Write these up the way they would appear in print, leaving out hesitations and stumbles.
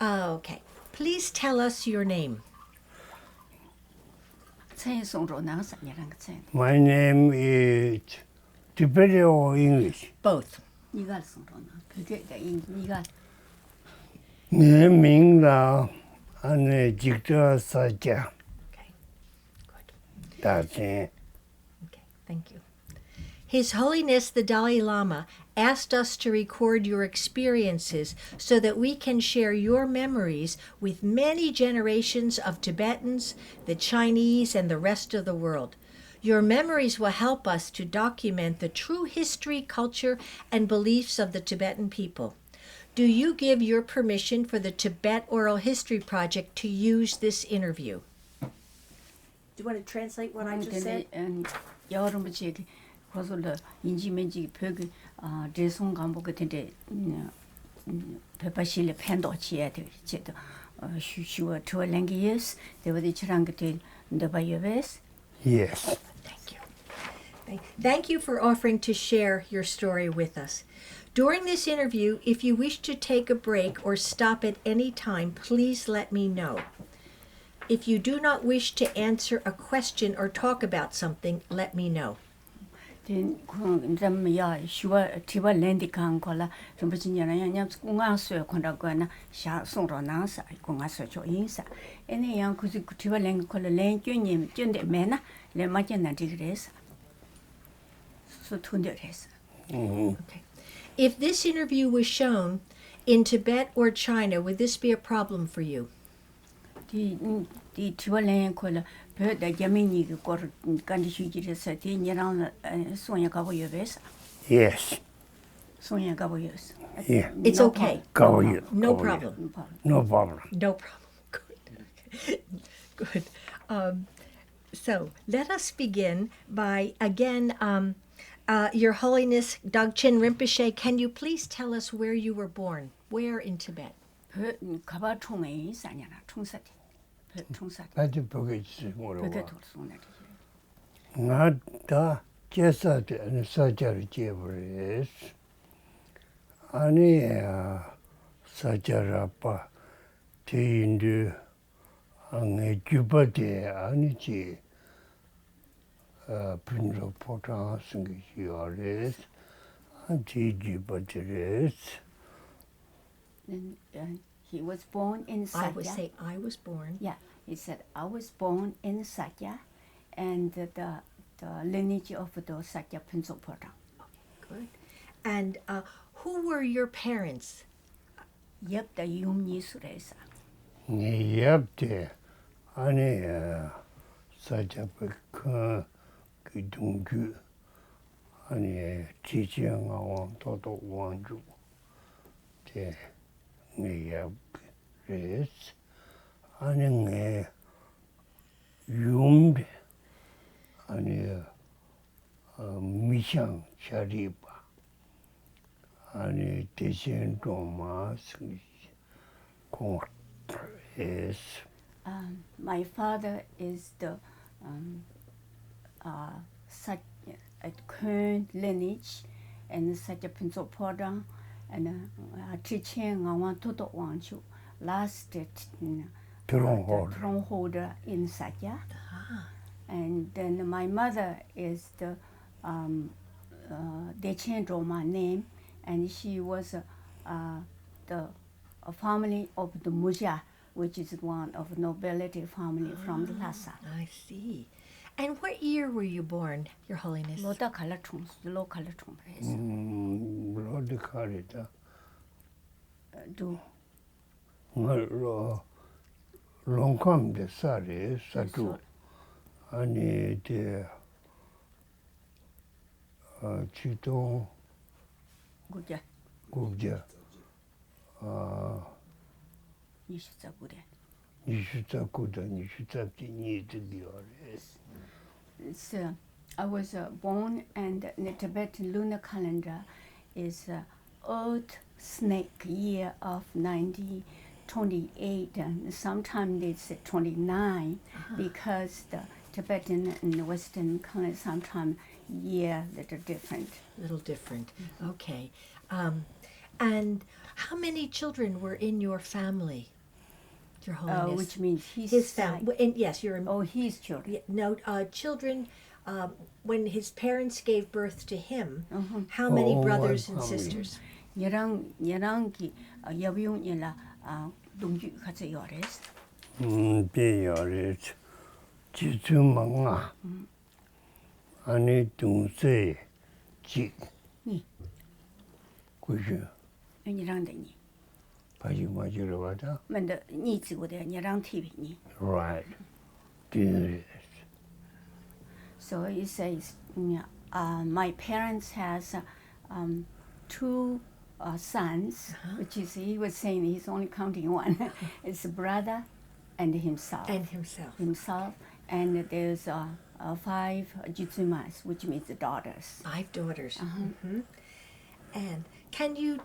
Okay. Please tell us your name. My name is Tibetan or English. Both. 내名라 안에 Jigdal Sakya. Okay. Good. Dagchen. Okay. Thank you. His Holiness the Dalai Lama asked us to record your experiences so that we can share your memories with many generations of Tibetans, the Chinese, and the rest of the world. Your memories will help us to document the true history, culture, and beliefs of the Tibetan people. Do you give your permission for the Tibet Oral History Project to use this interview? Do you want to translate what I just said? 거슬러 인지면지 벽이 대송 간부 같은데 베바실레 팬도 지야 돼 제도 슈슈어 투어 랭기스 데버디 치랑게 nd바이베스. Yes. Thank you. Thank you for offering to share your story with us. During this interview, if you wish to take a break or stop at any time, please let me know. If you do not wish to answer a question or talk about something, let me know. 된 그럼야 슈와 티바 랜디 칸콜라 좀부진냐나 냠 공아스요 콘라거나 샤 송로나사 공아스요 조 인사 에네 양 그지 티바 랭 콜라 랭뀨님 쩐데 메나 레마젠나 디그레스 소 툰데레스. Okay. If this interview was shown in Tibet or China, would this be a problem for you? 디 티바 랭 콜라 벼다 야미니 거 간디슈지레서 디니랑 소냐 가보여베스. Yes. 소냐 가보여스. Yeah. It's okay. No Go problem. No problem. No problem. Good. Good. So let us begin by, again, Your Holiness Dagchen Rinpoche, can you please tell us where you were born? Where in Tibet? 가바 총에 사냐나 총사티. 총사. 나도 보게 있지 뭐라고. 그게 돌송네. 나다 제사대 안에 사자를 제버렸어. 아니 사자라빠 대인도 안에 주바대 아니지. 분로 포장 생기시어레스. 안지 주바데레스. He was born in Sakya. I would say I was born. Yeah, he said I was born in Sakya, and the lineage of the Sakya Pinsoporta. Okay, good. And who were your parents? Yep, the Yumni Suresa. 네, 아니 사자백그 동주 아니 지지영하고 또도 원주 제 네, 그래서 아니 네 용배 아니 미상 자리바 아니 대신 도마스 공스. My father is the current lineage and Sakya Pinsoporta. And teaching I want to want you last throne holder in Sakya. And then my mother is the they changed my name, and she was the family of the Muja, which is one of nobility family from the Lhasa. I see. And what year were you born, Your Holiness? Loda Kalatung, low Kalatung. 로드 카리다. Do 롱컴데 사리 사두. 아니 데 지도 Guja. 국제 24구대. 24구대 24기니드디어레스. So I was born, and the Tibetan lunar calendar is Earth Snake year of 1928, and sometimes they say 29 because the Tibetan and the Western calendar sometimes year that are different. A little different. Okay. And how many children were in your family, Your Holiness? Which means his family. And yes, you're. Oh, his children. No, children. When his parents gave birth to him, how Oh, many my brothers and family. sisters? 얘랑기 여비용이라 동주 같이 요래스. 비열이 지주망아 아니 동세 지 니. 그죠 얘랑데니. 바지 맞으러 가자 근데 니 지고대 얘랑 TV니. right 비열이 So it says, my parents has 2 sons, which is, he was saying he's only counting one. It's a brother and himself. And himself. Himself. And there's 5 jutsumas, which means daughters. 5 daughters. And can you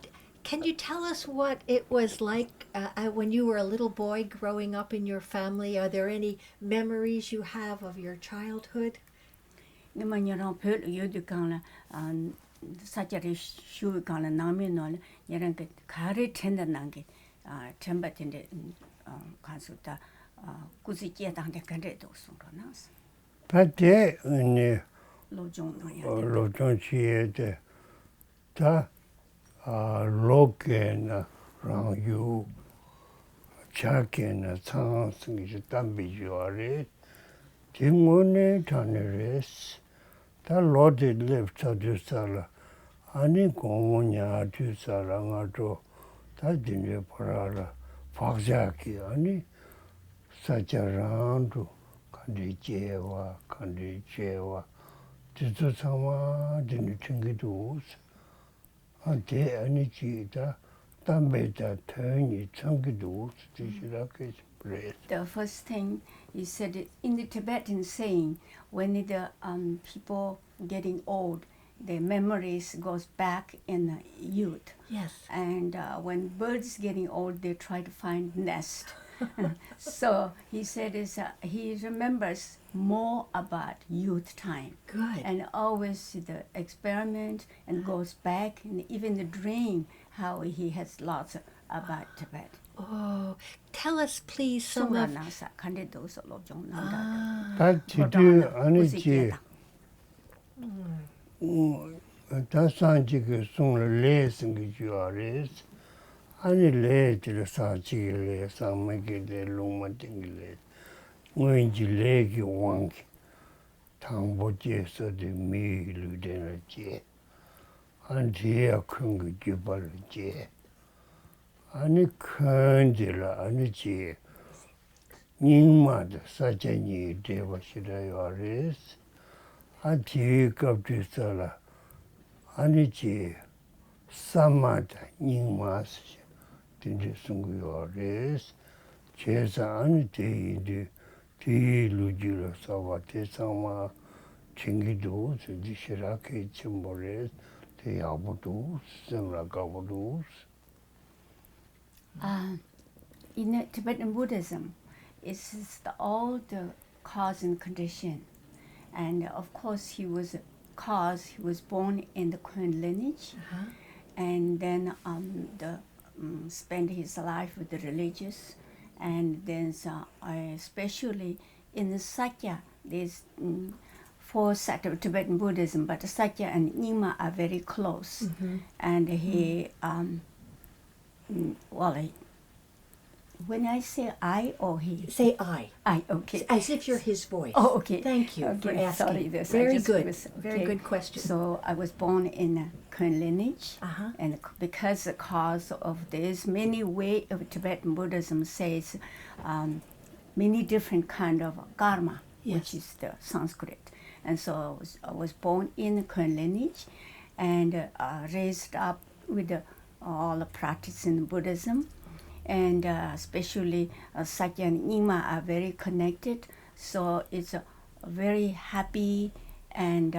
tell us what it was like when you were a little boy growing up in your family? Are there any memories you have of your childhood? Nhưng 얘랑 별 요도 강라 사자리 슈 강라 나면은 얘랑 그 가르 텐다는 게 전바텐데 간수다 꾸지게 당데 간데도 소로나스. 바데 은이 로종노야. 로종치에데 다 로케나 라유 차케나 상승이 담비주아리 딩원에 다네레스 다 로드 리프트 주사라 아니 공원야 주사랑아도 다 진제 보라라 박자기 아니 사자랑도 간디제와 지도상와 진이 챙기도 안테 아니지다 담배다 터니 챙기도 지시라게 그래. The first thing he said in the Tibetan saying, when the people getting old, their memories goes back in the youth. Yes. And when birds getting old, they try to find nest. So he said he remembers more about youth time. Good. And always the experiment and goes back, and even the dream, how he has lots about Tibet. Oh, tell us please some of. 다 지도 아니지. 다 산지가 송을 레슨 게 주아레스. 아니 레지를 사지를 상매게 롱만팅을 뭐인지 레기 왕기 당보지에서도 미를 되는지 안지야 큰거 주발지 아니 큰지라 아니지 님마다 사자니 되버시라요 아레스 아지 갑주살아 아니지 사마다 님마스 진짜 승구요레스 제사 아니 데이데 디루지로 사와테 상마 챙기도 지시라케 침보레스 대야보도 생라가보도 In the Tibetan Buddhism, it's all the cause and condition. And of course, he was born in the Kuan lineage. And then spent his life with the religious. And then especially in the Sakya, there's 4 sect of Tibetan Buddhism, but Sakya and Nyingma are very close. And he, when I say I or he? Say I. I, okay. As if you're his voice. Oh, okay. Thank you for Okay, asking. sorry, this, Very good. Very okay. good question. So I was born in a Kuan lineage, and because the cause of there's many way of Tibetan Buddhism says many different kind of karma, which is the Sanskrit, and so I was born in the Kuan lineage, and raised up with all the practice in Buddhism. And especially Sakya and Nyingma are very connected, so it's a very happy and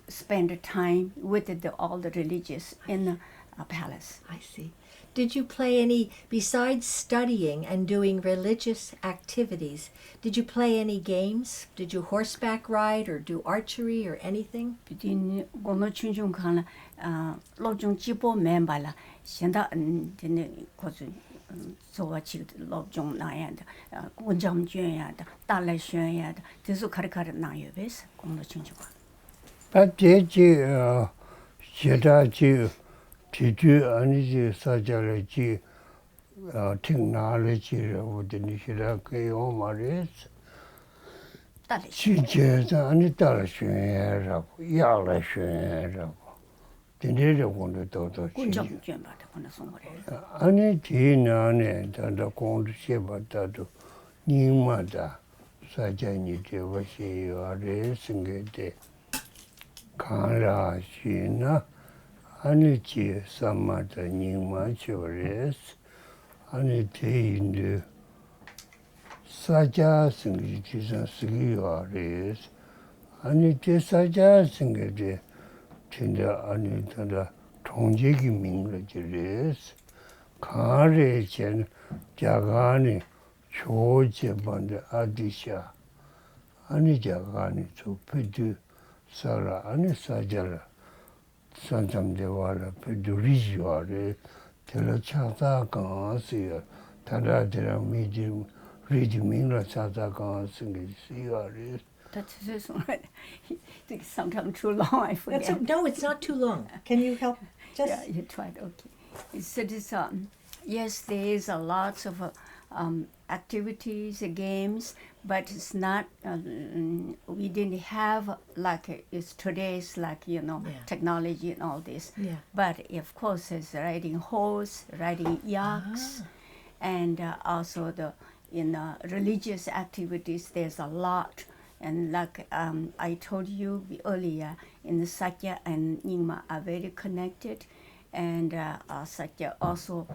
spend time with all the religious in palace. I see. Did you play any, besides studying and doing religious activities, did you play any games? Did you horseback ride or do archery or anything? Bidin gono chunjung kan la lo jung jibo member la xianda de ko zu so wa chi lo jung na ya de gun jam juan ya de da lai xuan ya de de su kar kar na ye bes gono chunjung. But ji xeda ji titu ani ji sajale ji ting na le ji wo de ni xeda ke o ma re Da lai chi je za ani da le xuan ya ya le xuan ya de ne de gon de do gun ji jam juan ba de gono song re. 아니 뒤나네 단다 공도 쉐바다도 니마다 사자니 되어시요 아래 생게데 가라시나 아니지 삼마다 니마초레스 아니 대인데 사자 생기지사 쓰기요 아래스 아니 제 사자 생게데 진짜 아니 단다 통제기 민거지레스 가래 전 자간이 조제반데 아디샤 아니 자간이 조페드 살아 아니 사자라 산잠데와라 페두리지와레 텔차다가스야 타라데라 미지 리지민라 차다가 생기시와레 That's this one. It's sometimes too long. I forget. No, it's not too long. Can you help? Just Yeah, you tried. Okay. So this, yes, there is a lots of activities, games, but it's not. We didn't have like it's today's Yeah. technology and all this. Yeah. But of course, it's riding horse, riding yaks, and also the religious activities. There's a lot. And like I told you earlier, in the Sakya and Nyingma are very connected, and Sakya also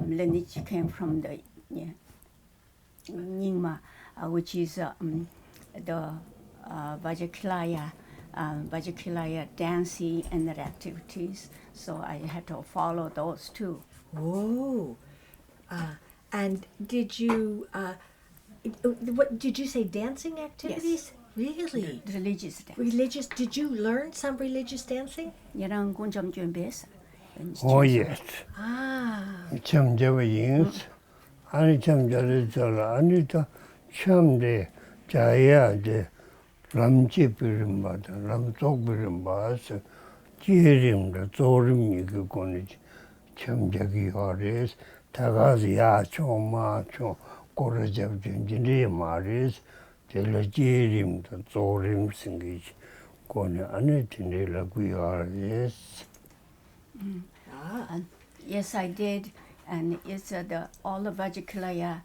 lineage came from the Nyingma, which is the Vajakilaya dancing and the activities. So I had to follow those too. whoa. And did you? What did you say? Dancing activities? Really? Religious dance. Religious? Did you learn some religious dancing? Yarang gunjam jumbes. Oh yes. Ah. 참 저거 인스 아니 참 저래서 아니다 참데 자야데 람지 비름바다 람속 비름바스 지림도 조림이 그거는 참 저기 하레스 다가지야 좀마좀 고르잡진지 말이스 텔레지림도 조림 생기지 거는 안에 지내라고 하레스 Yes, I did, and it's all the Vajakilaya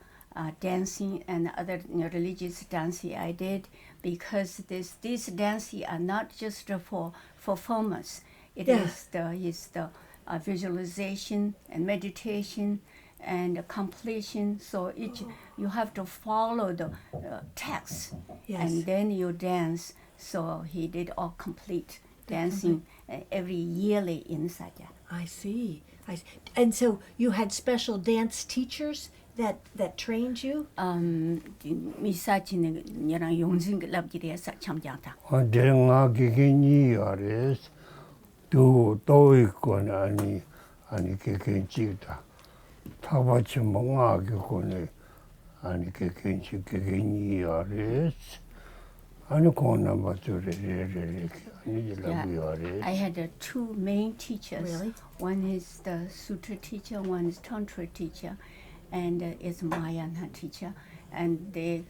dancing and other religious dancing I did, because these dancing are not just for performance. It is the visualization and meditation and completion. So you have to follow the text, and then you dance. So he did all complete dancing every yearly in Sakya. I see. And so you had special dance teachers that trained you? 미사치는 여랑 용진 lab지에서 참자다. 내가 기긴이 아래스 또 있고 아니 기긴지다. 타바치 뭔가 기고네 아니 기긴이 아래스 아니 코나 맞으래 I had two main teachers. Really? One is the sutra teacher, one is tantra teacher, and is Mahayana teacher. And they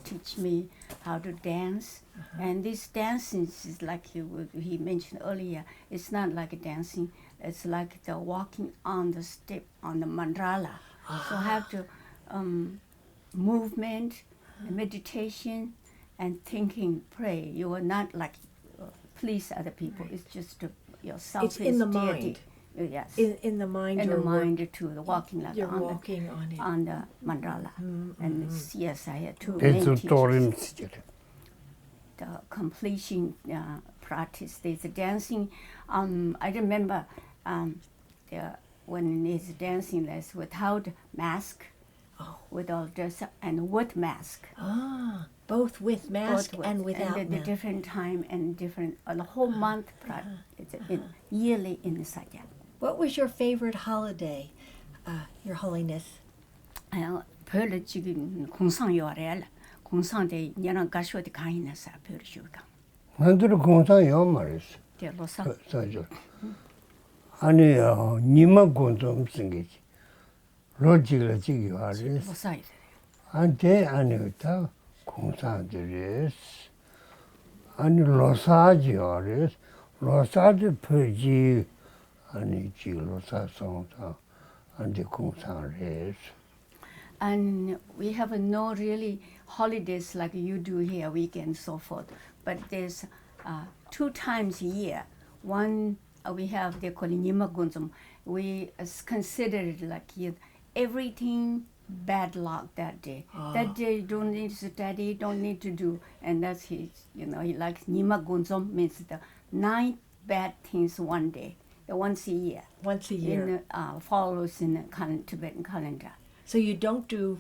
teach me how to dance. And this dancing is like he mentioned earlier. It's not like dancing. It's like the walking on the step on the mandala. So I have to movement, meditation, and thinking, pray. You are not like please other people. Right. It's just yourself. It's in the mind. Yes. In the mind. In the mind too. The walking like you're walking on it. On the mandala. And yes, I had two main teachers. The completion practice. There's dancing. I remember when it's dancing, that's without mask, without dress up, and with mask. Both with mask Both with, and without and the mask. different time and different the whole month. It's yearly in Sakya. What was your favorite holiday, Your Holiness? 별로 지금 공상 요래라. 공상대 년한 가셔도 가이나사 별로 주가. 만들어 공사요 말이지. 대로사. 사죠. 아니 니만 공좀 생기지. 로직을 지기 하리. 로사이. 안테 아니었다 공사들이. 아니 로사지 하리. 로사지 퍼지 아니 지 로사송사 안데 공사를. And we have no really holidays like you do here, weekends, so forth. But there's 2 times a year. One we have, they call it Nimagunzum. We consider it like everything bad luck that day. That day you don't need to study, don't need to do. And that's his, he likes Nimagunzum, means the 9 bad things one day, once a year. Once a year. Follows in the Tibetan calendar. So you don't do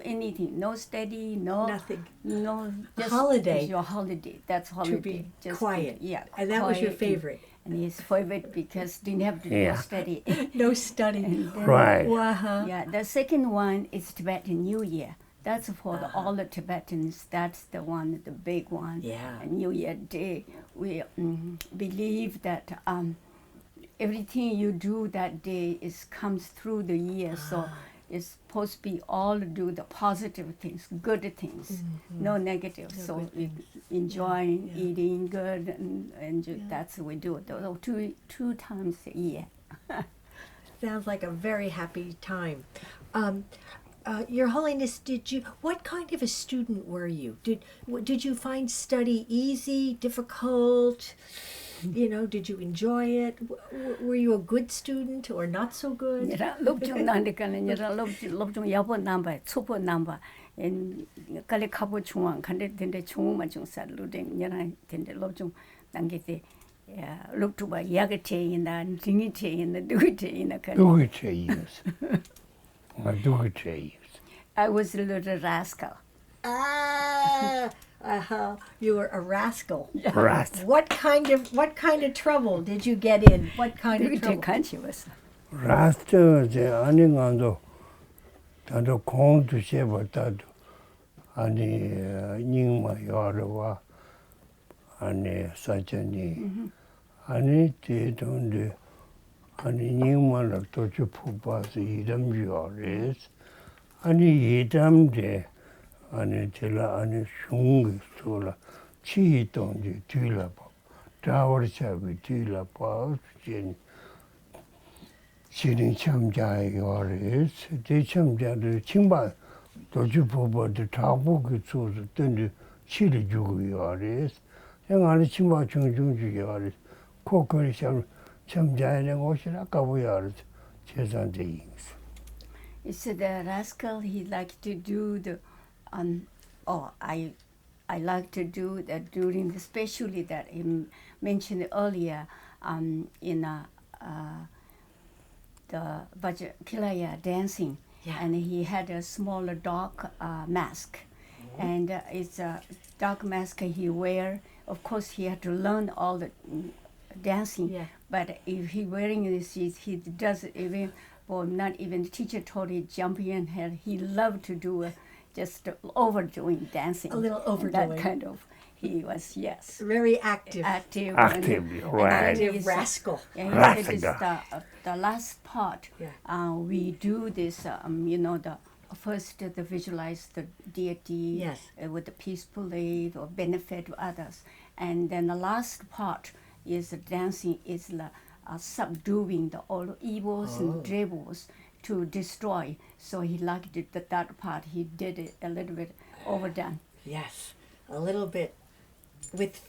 anything, no study, nothing. No, just holiday. It's your holiday. That's holiday. To be just quiet. Yeah. And that was your quiet. favorite. And his favorite because didn't have to do study. No study. And then, Right. Wow. Yeah. The second one is Tibetan New Year. That's for all the Tibetans. That's the one, the big one. Yeah. And New Year Day, we believe that everything you do that day comes through the year. So it's supposed to be all do the positive things, good things, no negative. So we enjoy eating good and that's what we do. Those two times a year. Sounds like a very happy time. Your Holiness, what kind of a student were you? Did you find study easy, difficult? Did you enjoy it? Were you a good student or not so good? 롭중 난데까는 롭중 야본 남바, 초보 남바. 엔 칼레 카보 중앙 간데 된데 중앙만 중사 루댕 년한 된데 롭중 난게데 롭투바 야게체인다 징이체인다 누구체인다 간. 누구체이스. 누구체이스. I was a little rascal. You were a rascal. Rascal. What kind of trouble did you get in? What kind of trouble? 관심었어. 라스트 제 아닌가도 다도 공도 쉐버다도 아니 닝마 여러와 아니 사전이 아니 대동데 아니 닝마를 도주 푸바스 이름 요레스 아니 이담데 아니 제가 아니 슝기 소라 치동지 뒤라봐 다워샤비 뒤라봐 진 시린 참자의 요리스 대참자들 칭반 도주 보보도 타보기 소서 던지 치리 주고 요리스 영안의 칭반 중중주 요리스 코코리 참자의 옷이라 까고 요리스 재산대 인스. It's the rascal. He liked to do the I like to do that during, especially that he mentioned earlier in the Vajrakilaya dancing, and he had a smaller dog mask, and it's a dog mask he wear. Of course, he had to learn all the dancing, but if he wearing this, he does even. Well, not even the teacher told him jump in here. He loved to do just overdoing dancing. A little overdoing. That kind of. He was, yes. Very active. Active, right. Active rascal. Yeah, he said the last part, we do this, the first the visualize the deity with the peacefully or benefit to others. And then the last part is the dancing is the subduing the all evils and devils to destroy. So he liked it, that part. He did it a little bit overdone. Yes, a little bit. With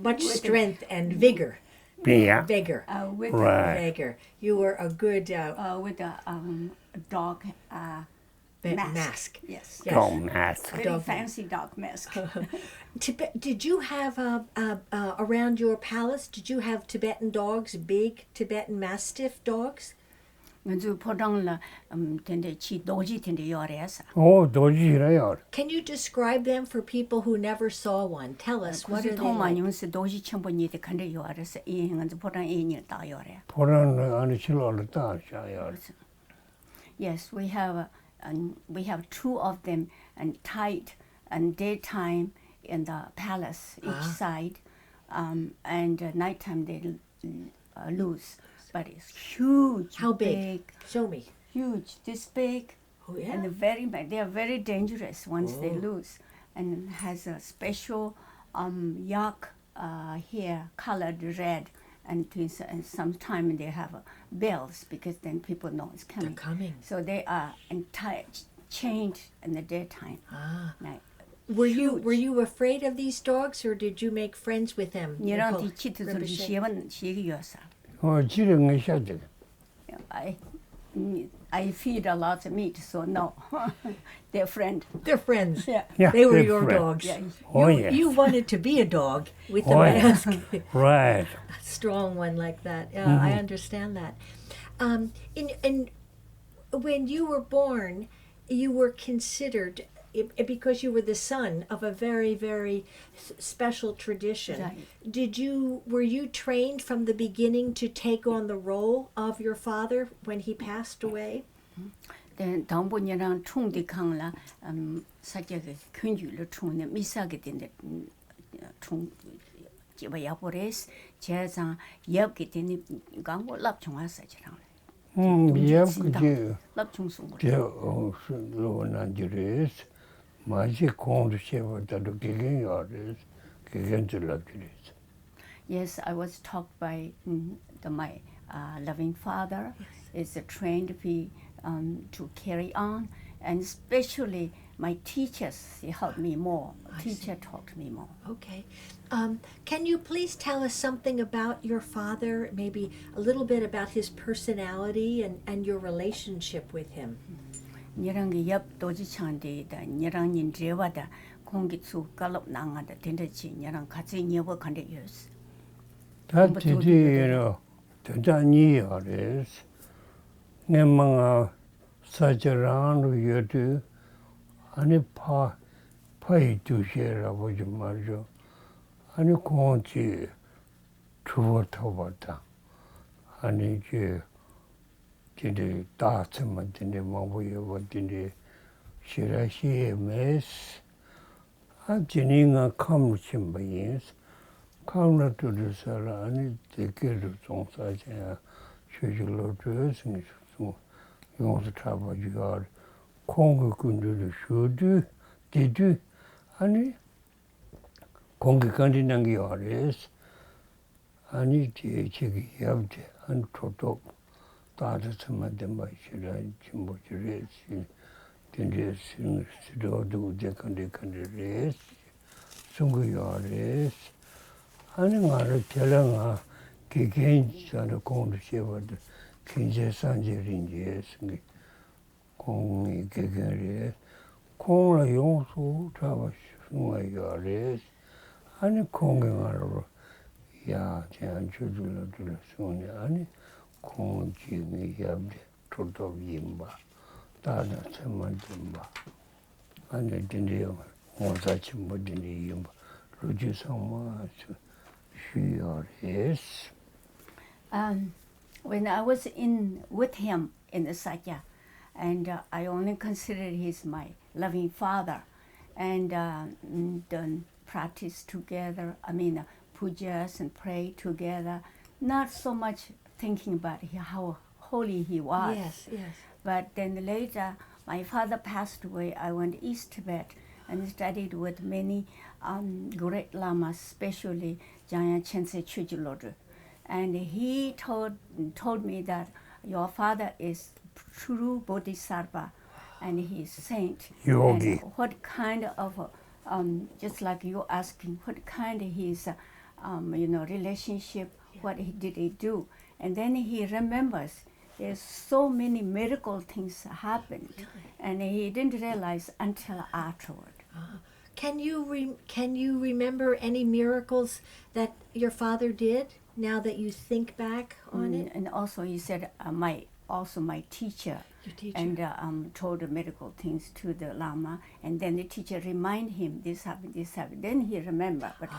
much strength and vigor. Yeah. Vigor. With Right. Vigor. You were a good... with a dog mask. Yes. Yes. dog mask. Very Dog fancy dog mask. Tibet, did you have around your palace? Did you have Tibetan dogs, big Tibetan Mastiff dogs? 먼저 포장라 텐데 치 도지 텐데 요래서. 도지라요. Can you describe them for people who never saw one? Tell us what are 그래서 they like? 통마니면서 도지 첨번이데 간데 요래서 이 행은 포장 이일 다 요래. 보라는 안에 실어왔다 샤요. Yes, we have two of them and tied and daytime in the palace each side, and nighttime they loose. But it's huge. How big? Show me. Huge, this big, Oh yeah. and they are very dangerous once they loose, and has a special yak hair colored red, and sometimes they have bells because then people know it's coming. They're coming. So they are chained in the daytime. Night. Were you afraid of these dogs, or did you make friends with them? 얘랑 Nicole? 뒤치도 Rinpoche? 시원 시기였어. 지렁이 샤지. I feed a lot of meat, so no, they're friend. They're friends. Yeah. Yeah, They were they're your friends. dogs. Yeah. Oh, you, yes. you wanted to be a dog with the Oh, yes. mask. Right. A strong one like that. Yeah, I understand that. In when you were born, you were considered because you were the son of a very, very special tradition. Right. Were you trained from the beginning to take on the role of your father when he passed away? Then 당분이랑 총디캉라 사제가 근주를 총네 미사게 된데 총 집어야 버레스 제상 옆게 되니 강고 랍총하사지랑 그지. 랍총송을 로난지레스. 마치 공도 쉐버다도 기경이어레스. 기경줄라기레스. Yes, I was taught by my loving father. Is trained to carry on, and especially my teachers helped me more. Teacher taught me more. Okay. Can you please tell us something about your father, maybe a little bit about his personality and your relationship with him? 니랑 옆 도지창데다 니랑 인제와다 공기수 갈럽 나가다 된다지 니랑 같이 니버 간데였어. 다티디로 대단히어레스. 내망아 사저랑로 여두 아니 파이 두셔라고 좀 말죠. 아니 공지 주어터봤다. 아니 근데 다츠만 근데 뭐고요 근데 시라시에 메스 아진이가 감무침 바이스 감나도르사라 아니 데케르 종사자 최줄로 드스니 용서 잡아주고 공급군들을 쇼드 디드 아니 공급관리는 게 어레스 아니 제기 yapte 안 토토 다르스만 된 마시라 뭐지레스 근데스 스도도 데컨데컨데레스 송구요레스 아니 말을 telanga 개개인적으로 공부 시험도 굉장히 산재인지 승기 공이 개개리 공을 용수 잡아주는 아니 공경하러 야 제한 주줄로 들었으니 아니 공지미 yapde todo yimba 다다 참만 좀봐 아니 근데요 뭐사치 뭐든지 yimba 루지성마 쉬어레스 When I was with him in the Sakya, and I only considered he's my loving father, and done practice together. I mean, pujas and pray together. Not so much thinking about how holy he was. Yes, yes. But then later, my father passed away. I went East Tibet and studied with many great lamas, especially Jaya Chense Chujulodru. And he told me that your father is true bodhisattva and he's saint. Yogi. And what kind of, just like you asking, what kind of his, relationship, what did he do? And then he remembers there's so many miracle things happened, and he didn't realize until afterward. Can you remember any miracles that your father did now that you think back on it? And also he said, my teacher, Your teacher. and told the medical things to the Lama, and then the teacher remind him this happened. Then he remember. But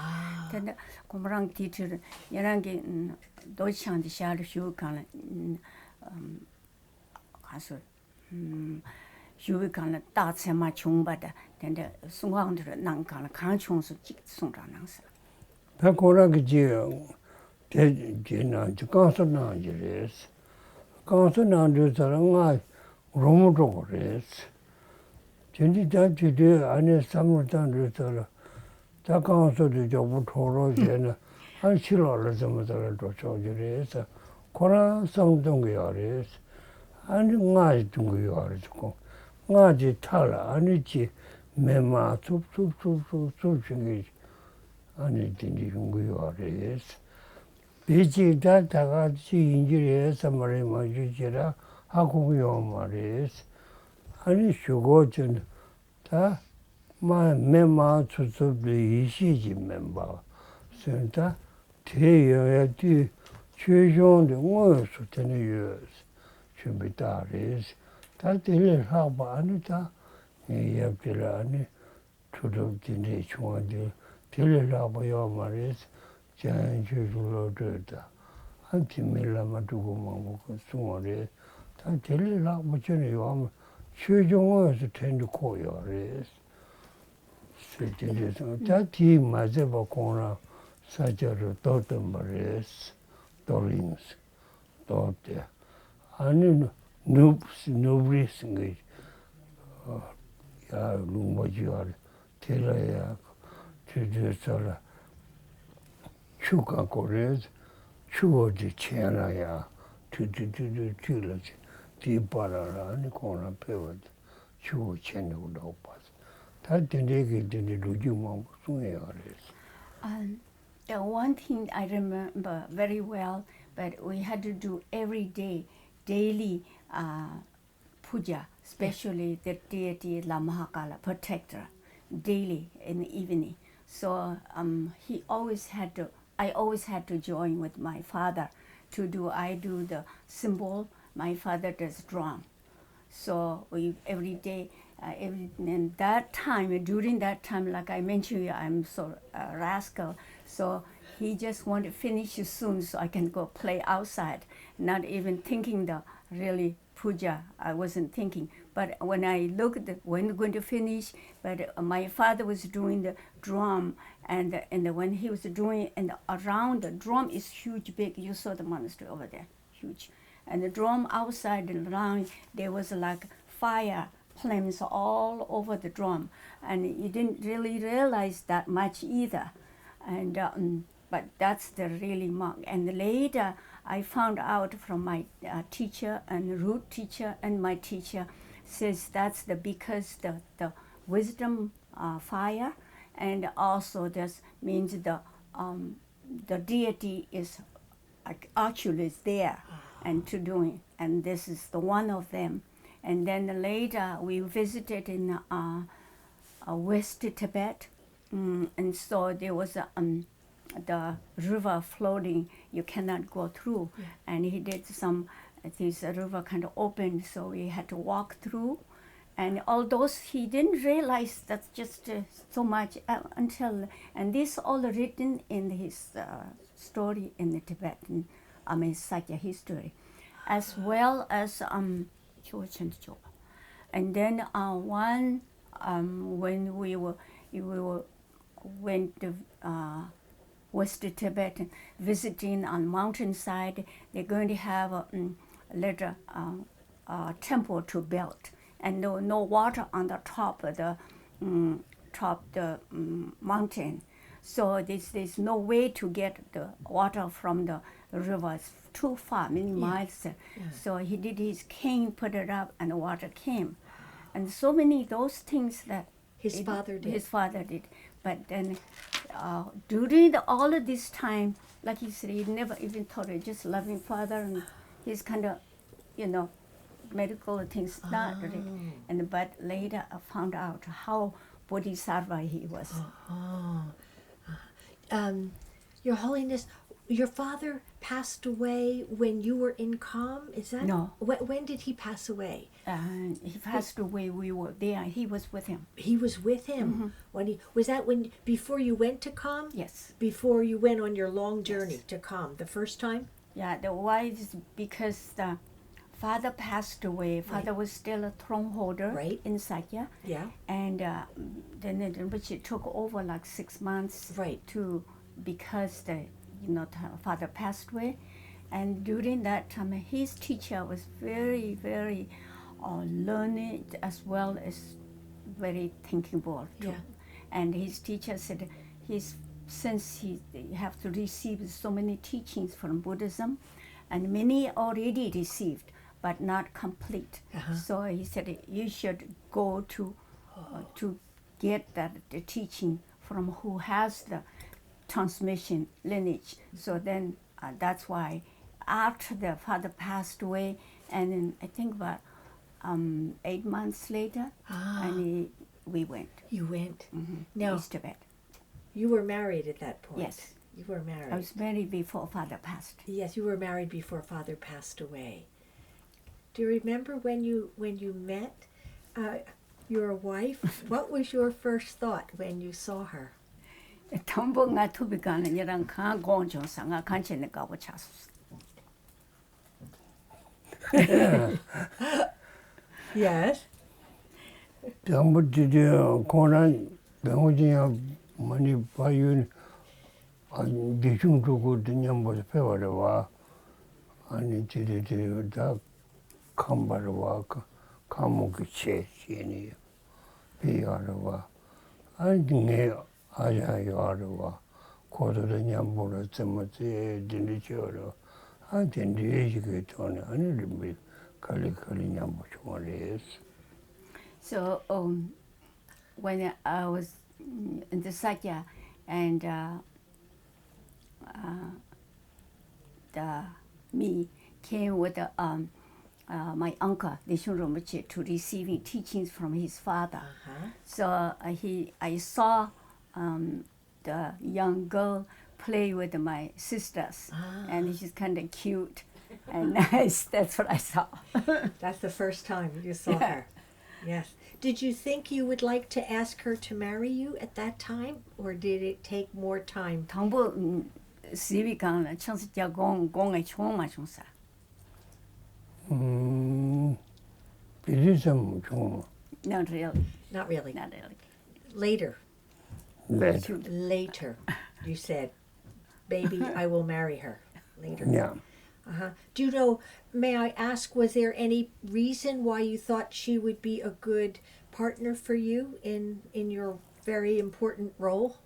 then Kumrang teacher, yarangi Deutschland the share shu kan kaso shu kan da chema chung ba da then the sungwang de nang kan kan chung su ji sung ra nang sa. Pekoragi Jina Jikansana Jiris. Kansana Jusaranga Romotores. Jenny Dagchen, Anne Samutan Jusara. Takanso de Jobutoro Jena. And Chilorism to Chojiris. Kora Samdungiaris. And Ngai Dungiaris. Ngaji Tala, Anichi, Mema, Sup, 아니 진이 중요하래요. 비지다 다같이 인지해서 말이지라 하고요 말이에요. 아니 쇼고전 다 매마 수습이 이시지 멤버. 센터 대여야지 최종의 뭐서 되네요. 준비다래요. 다 들을 하고 아니다. 이 옆이라니 두둑진이 중앙에 들으라고요 말이지. 자연주의로 되다. 한팀밀라만 두고만 먹고 숨어래. 다 들으라고 전에요. 하면 최종에서 텐드 코요래. 실제에서 다티 맞아 보거나 사자로 또던 말이지. 도링스. 또때. 아니 누브리스 게 야, 루모지알 테라야 주저서라 추가 거래서 추어지 채나야 주주주주주르지 디바라라니 코나 배워 추어 채는 거 없어 다 되게 되게 루지만 송해야 그래서 The one thing I remember very well, but we had to do every day, daily puja, especially the deity Lamahakala, protector, daily in the evening. So I always had to join with my father I do the symbol, my father does drum. So every day, and during that time, like I mentioned, I'm so rascal. So he just wanted to finish soon so I can go play outside, not even thinking the really puja. I wasn't thinking. But when I looked at when we're going to finish, but my father was doing the drum, and when he was doing, and around the drum is huge, big. You saw the monastery over there, huge. And the drum outside and around, there was like fire flames all over the drum. And you didn't really realize that much either. And but that's the really monk. And later, I found out from my teacher and root teacher and my teacher says that's because the wisdom fire, and also this means the deity is actually is there and to doing, and this is the one of them. And then later we visited in West Tibet, and so there was the river floating, you cannot go through. Yeah. And he did this river kind of opened, so we had to walk through. And all those, he didn't realize that's just so much until, and this all written in his story in the Tibetan, Sakya history, as well as, and then when we went to West Tibet visiting on mountainside, they're going to have a little temple to build, and no water on the top of the mountain. So there's no way to get the water from the river. It's too far, many miles. Yeah. So he did his cane, put it up, and the water came. And so many those things that his father did. But then during all of this time, like he said, he never even thought of just loving father, and he's kind of medical things, not really. But later I found out how bodhisattva he was. Your Holiness, your father passed away when you were in Kham? Is that? No. When did he pass away? He passed away. We were there. He was with him. He was with him. Was that before you went to Kham? Yes. Before you went on your long journey to Kham, the first time? Yeah. Why is because the father passed away. Father was still a throne holder in Sakya. Yeah. And then Rinpoche took over like 6 months. Because the father passed away, and during that time his teacher was very, very learned as well as very thinkable too. Yeah. And his teacher said since he have to receive so many teachings from Buddhism, and many already received but not complete. So he said you should go to get the teaching from who has the transmission lineage. So then that's why after the father passed away, and then I think about 8 months later, and we went. You went. Now, East Tibet. You were married at that point. Yes. You were married. I was married before father passed. Yes, you were married before father passed away. Do you remember when you met your wife? What was your first thought when you saw her? 덤벙아 투비가는 이랑 강 공정상아 간체네 가고 찼어. Yes. 병부지리 고난 병우지야 많이 봐요. 아니 대중적으로 그냥 뭐 배워라. 아니 지리지리 다 감바르와 감옥이 체시니 비하러와 아니 아야요르와 고도르냐 모르쯤지 진리죠로 아 진리지게 돈이 아니를 칼리칼리냐 뭐죠. So when I was in the Sakya and me came with my uncle, Dagchen Rinpoche, to receiving teachings from his father. So I saw the young girl play with my sisters, and she's kind of cute and nice. That's what I saw. That's the first time you saw her. Yes. Did you think you would like to ask her to marry you at that time, or did it take more time? 당부 시비강은 청스자 공의 총만 총사. 비리점 좀. Not really. Not really. Not really. Later. Later. Later, you said, baby, I will marry her. Later. Yeah. Do you know, may I ask, was there any reason why you thought she would be a good partner for you in your very important role?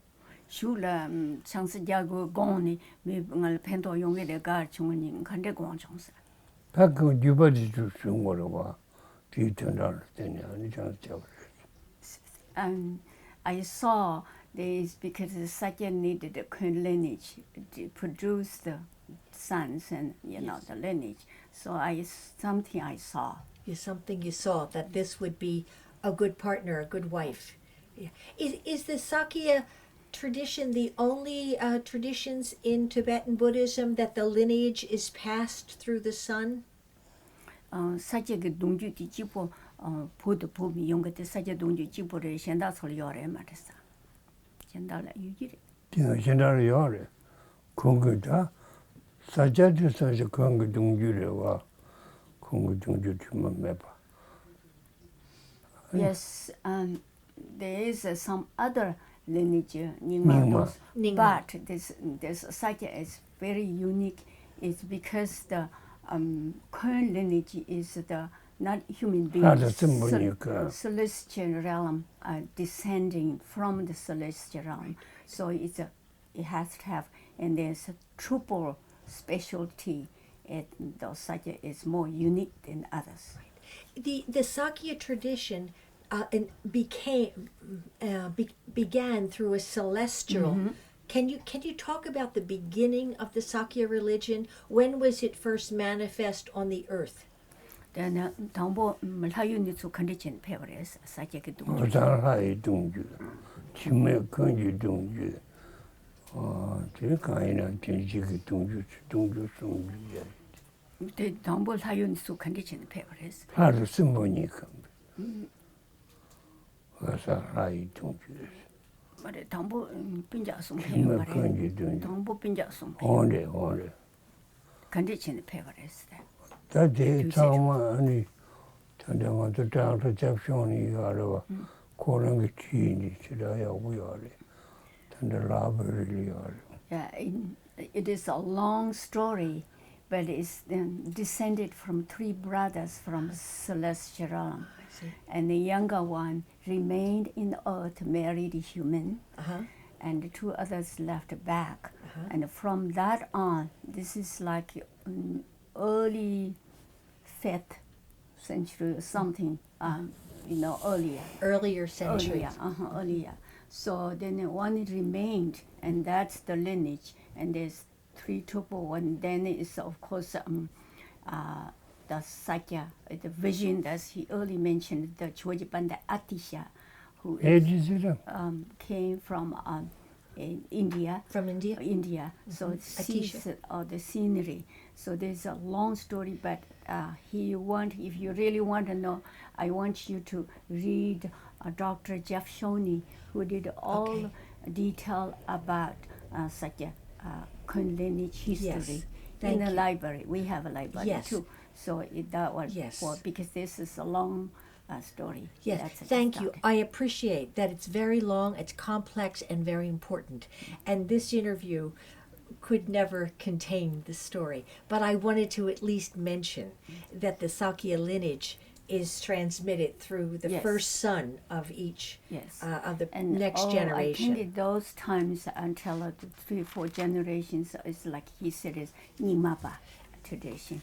슈라 청스자고 공이 미응을 펜도 용게가 중원인 간데 공정사. 가끔 유바지 준 거로 봐. 뒤전할 때는 아니 장자. I saw this because the Sakya needed a clean lineage to produce the sons and the lineage. So something I saw. Something you saw, that this would be a good partner, a good wife. Yeah. Is the Sakya tradition the only traditions in Tibetan Buddhism that the lineage is passed through the son? 사제 그 동주 뒤집어 보도 보미 용거때 사제 동주 집어를 현다 소리 요래 말했어. 현달라 유지래. 현달라 요래. 그거다. 사제도 사제 그거 동주래와 그거 동주 좀 매봐. Yes, there is some other lineage, Nyingma, but this Sakya is very unique. It's because the current lineage is the not human beings, celestial realm descending from the celestial realm. So it has to have, and there's a triple specialty. The Sakya is more unique than others. The Sakya tradition began through a celestial. Can you talk about the beginning of the Sakya religion? When was it first manifest on the earth? then 당보 하윤이도 컨디션 페버레스 사제게 동. 어장하이 동주, 지메 근지 동주, 제가이나 진지게 동주 송주야. 대 당보 하윤이도 컨디션 페버레스. 하루 쓰모니까. 어장하이 동주. 말에 당보 빈자송 지메 페버레. 근지 동주. 당보 빈자송. 오래. 컨디션 페버레스. 다들 장만이 전장한테 장터 잡쇼니 가려와 그런 게 지인이 지라야 우야래. 근데 라버리 야래. Yeah, it is a long story, but it's descended from 3 brothers from celestial realm. And the younger one remained in earth, married a human, and the 2 others left back. And from that on, this is like early 5th century or something, earlier. Earlier century. Earlier. So then one remained, and that's the lineage. And there's 3 tuple, and then is of course the Sakya, the vision that he early mentioned, the Chojipanda Atisha, who came from India. From India? India. So it sees the scenery. So there's a long story, but if you really want to know, I want you to read Dr. Jeff Shoney, who did all detail about Sakya lineage history in the library. We have a library too. So that was because this is a long story. Yes, thank you. I appreciate that it's very long, it's complex, and very important. And this interview could never contain the story. But I wanted to at least mention that the Sakya lineage is transmitted through the first son of each of the next generation. I think those times until 3 or 4 generations is like he said is Nimapa tradition.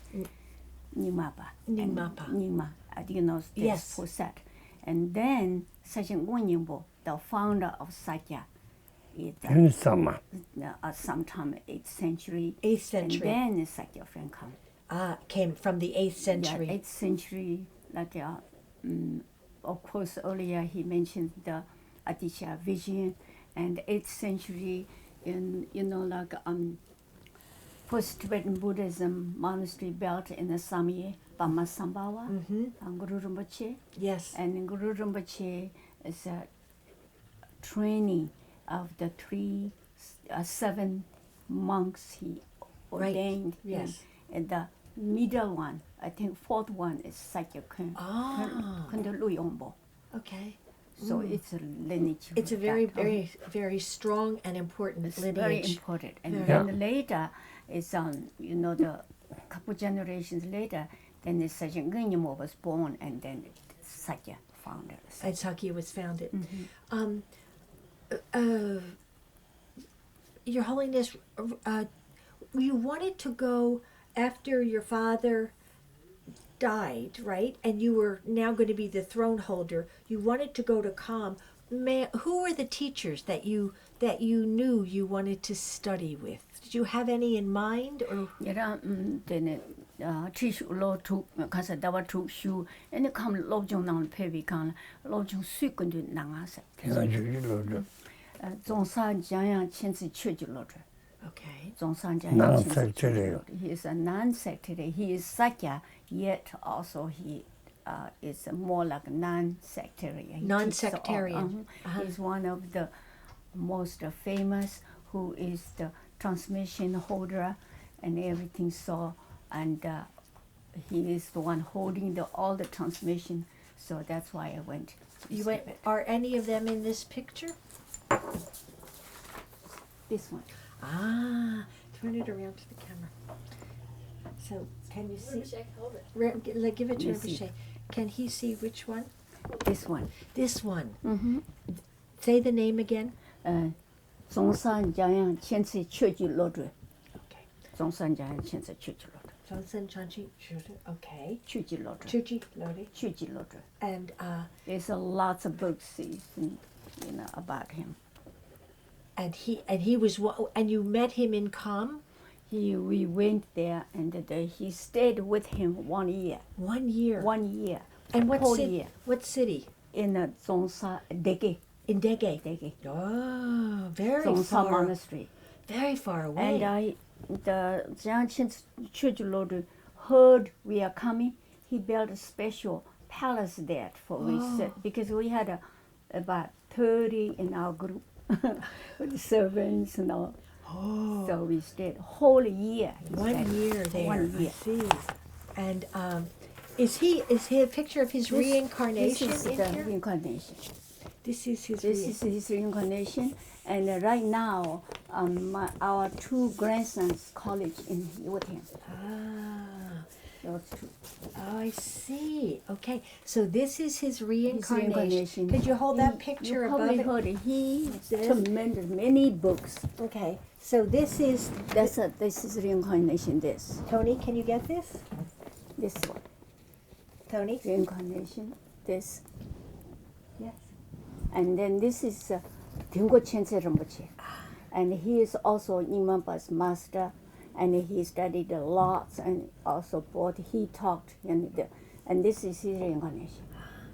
Nimapa. Nima. This Posat. And then Sajjan Gunyimbo, the founder of Sakya, sometime 8th century. 8th century. And then Sakya Frankham. Came from the 8th century. Yeah, 8th century. Like, of course, earlier he mentioned the Atisha vision, and 8th century, first Tibetan Buddhism monastery built in the Samye, Pamasambhawa, Guru Rinpoche. Yes. And Guru Rinpoche is a training of the 7 monks he ordained. Yes. And the middle one, I think 4th one is Sakya Kunda Luyombo. Okay. So it's a lineage. It's a very, very, very strong and important it's lineage. Very important. And then later, it's the couple generations later, then the Sajjan Gunyimo was born, and then Sakya founded. And Sakya was founded. Your Holiness, you wanted to go after your father died, right? And you were now going to be the throne holder. You wanted to go to Kham. Who were the teachers that you knew you wanted to study with? Did you have any in mind, or? Teach law to Casa Dava to shoe, and come Lojong on Pevi Kan, Lojong Sukundu Nangasa. Zonsan Jaya Chensi Church Lodre. Okay. Zonsan Jaya Non-sectarian. He is a non-sectarian. He is Sakya, yet also he is more like non-sectarian. Non-sectarian. He's one of the most famous, who is the transmission holder and everything. So, and he is the one holding all the transmission. So that's why I went. Are any of them in this picture? This one. Turn it around to the camera. So, can you see? Give it to Rinpoche. Can he see which one? This one. This one. Say the name again. Zongsan Jiang Qianzi Chuji Lodre. Okay. Zongsan Jiang Qianzi Chuji Lodre. Zongsan Chanchi. Okay. Chuji Lodre. Chuji Lodre. Chuji Lodre. And there's lots of books, about him. And he was, and you met him in Kham? we went there, and he stayed with him 1 year. 1 year. 1 year. And what whole city? year. What city? In Zongsa Dagchen. In Dagchen. Dagchen. Oh, very Zongsa far. Monastery. Very far away. And the Dagchen Church Lord heard we are coming. He built a special palace there for us, because we had about 30 in our group with servants and all. Oh. So we stayed whole year. 1 year there. 1 year. I see. And is he a picture of his reincarnation This is in the here? reincarnation. This is his This is his reincarnation, and right now, our 2 grandsons college with him. Ah. Those 2. Oh, I see. Okay. So this is his reincarnation. reincarnation. Could you hold that You picture probably above it? heard it. He This? tremendous many books. Okay. So this is This is reincarnation. Tony, can you get this? This one Tony? reincarnation. This, Yes. and then this is Dengpo Chense Rinpoche, and he is also Nyingma's master, and he studied a lot, and also he talked, and this is his reincarnation.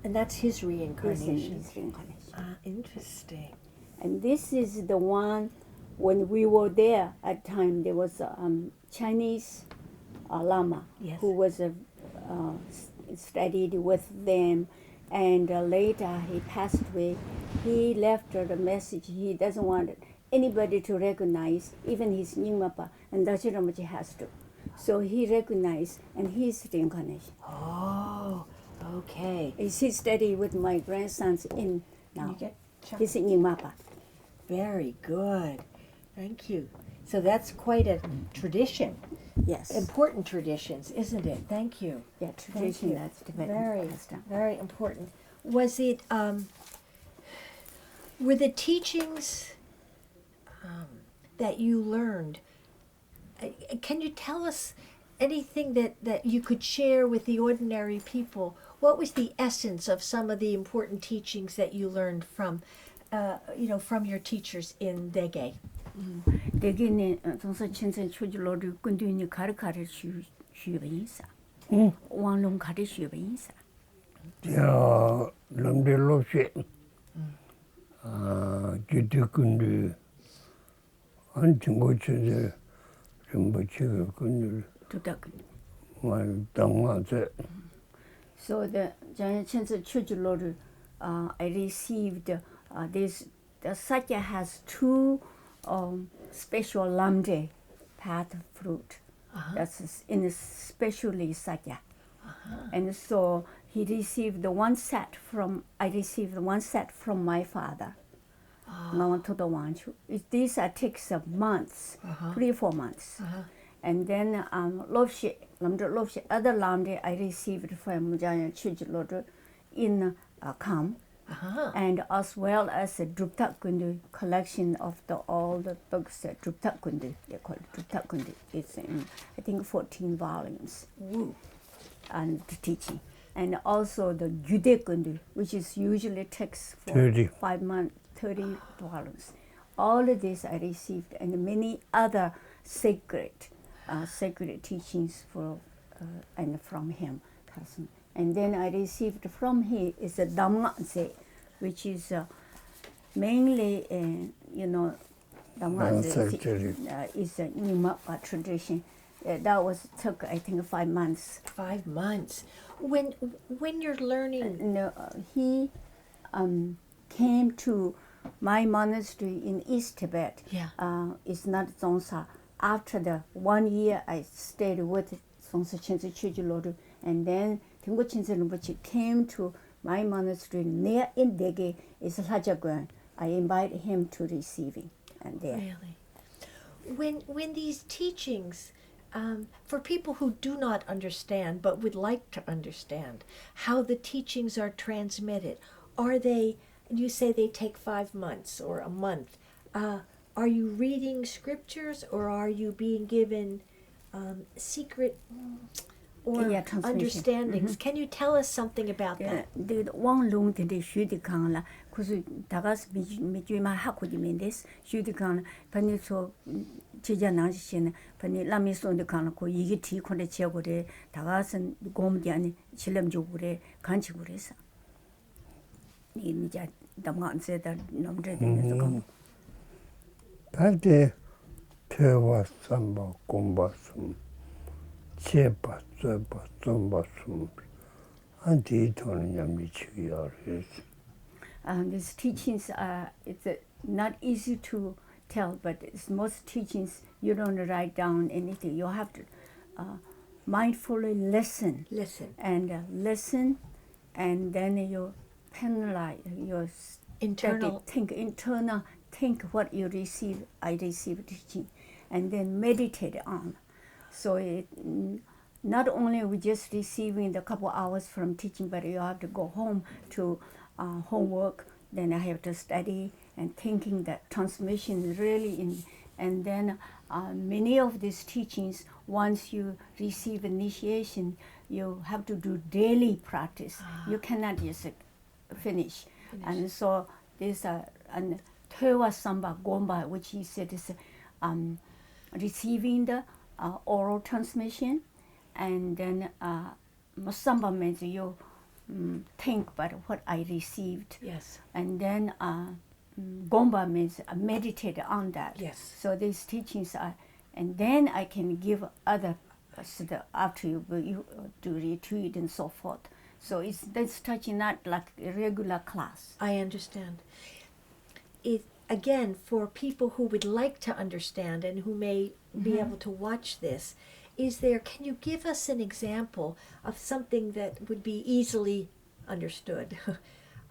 And that's his This is reincarnation. his reincarnation. Ah, interesting. And this is the one when we were there at time. There was a Chinese Lama Yes. who was studied with them, and later he passed away. He left the message. He doesn't want anybody to recognize, even his Nyingma, and Dagchen Rinpoche has to. So he recognized, and he's reincarnation. Oh, okay. He studied with my grandsons in Can now. you get He's in Nyingma. Very good. Thank you. So that's quite a tradition. Yes. Important traditions, isn't it? Thank you. Yeah, tradition, you. that's Tibetan Very, custom. very important. Was it, were the teachings that you learned, can you tell us anything that you could share with the ordinary people? What was the essence of some of the important teachings that you learned from, from your teachers in Dagchen? 대개는 동서 천천 초질로를 군두니 가르카를 쉬어봐 인사. 왕롱 가르 쉬어봐 인사. 야, 람델로시. 기득군들 한 친구들 좀 군들 두다군. 말 당마제. So the 천천 초질로를 I received this. The Sakya has 2 special lamde path fruit. That's in especially Sakya. And so he received one set from, I received one set from my father. These takes months, 3-4 months. And then Lobshi, other lamde I received from Jaya Chujilodru in Kham. And as well as a Druptak Kundu collection of all the books, Druptak Kundu, they call it Druptak Kundu. It's in, I think, 14 volumes. Woo. And the teaching. And also the Jude Kundu, which is usually takes for 30. 5 months, 30 volumes. All of this I received, and many other sacred teachings and from him. And then I received from him is a Damnganze, which is mainly, Damnganze is a Nyingma tradition. That took, I think, 5 months. 5 months. When you're learning, He came to my monastery in East Tibet. Yeah. It's not Zongsa. After the 1 year, I stayed with Zongsa Chense Chujilodru, and then Dengpo Chense Rinpoche came to my monastery near in Dagchen, is Lhajagwan. I invited him to receiving, and there. really, when these teachings, for people who do not understand but would like to understand how the teachings are transmitted, are they? You say they take 5 months or a month. Are you reading scriptures, or are you being given secret or understandings? Can you tell us something about that? The 왕롱 근데 슈디강라 그래서 다가스 미주마 하고디멘데스 슈디강 반에서 제자 나지시는 번이 라미손데 가놓고 이게 뒤콘데 지역으로 다가선 고문이 아니 실lem적으로 간직으로 해서 이제 담간세다 넘제되면서 가 다데 태와 삼바 공바숨 제바 제바 좀바숨 안티토는 양미치기야레스. These teachings are not easy to tell, but it's most teachings you don't write down anything. You have to mindfully listen. Listen. And listen, and then you penalize your Internal. Think what you receive. I receive teaching, and then meditate on. So it not only we just receiving the couple hours from teaching, but you have to go home to homework. Then I have to study and thinking that transmission is really in. And then many of these teachings, once you receive initiation, you have to do daily practice. You cannot just finish. And so there's and Tewa Samba Gomba, which he said is receiving the oral transmission, and then Masamba means you think about what I received. Yes. And then Gomba means meditate on that. Yes. So these teachings are, and then I can give other after you do retreat and so forth. So that's touching not like a regular class. I understand. It again, for people who would like to understand and who may be able to watch this, can you give us an example of something that would be easily understood,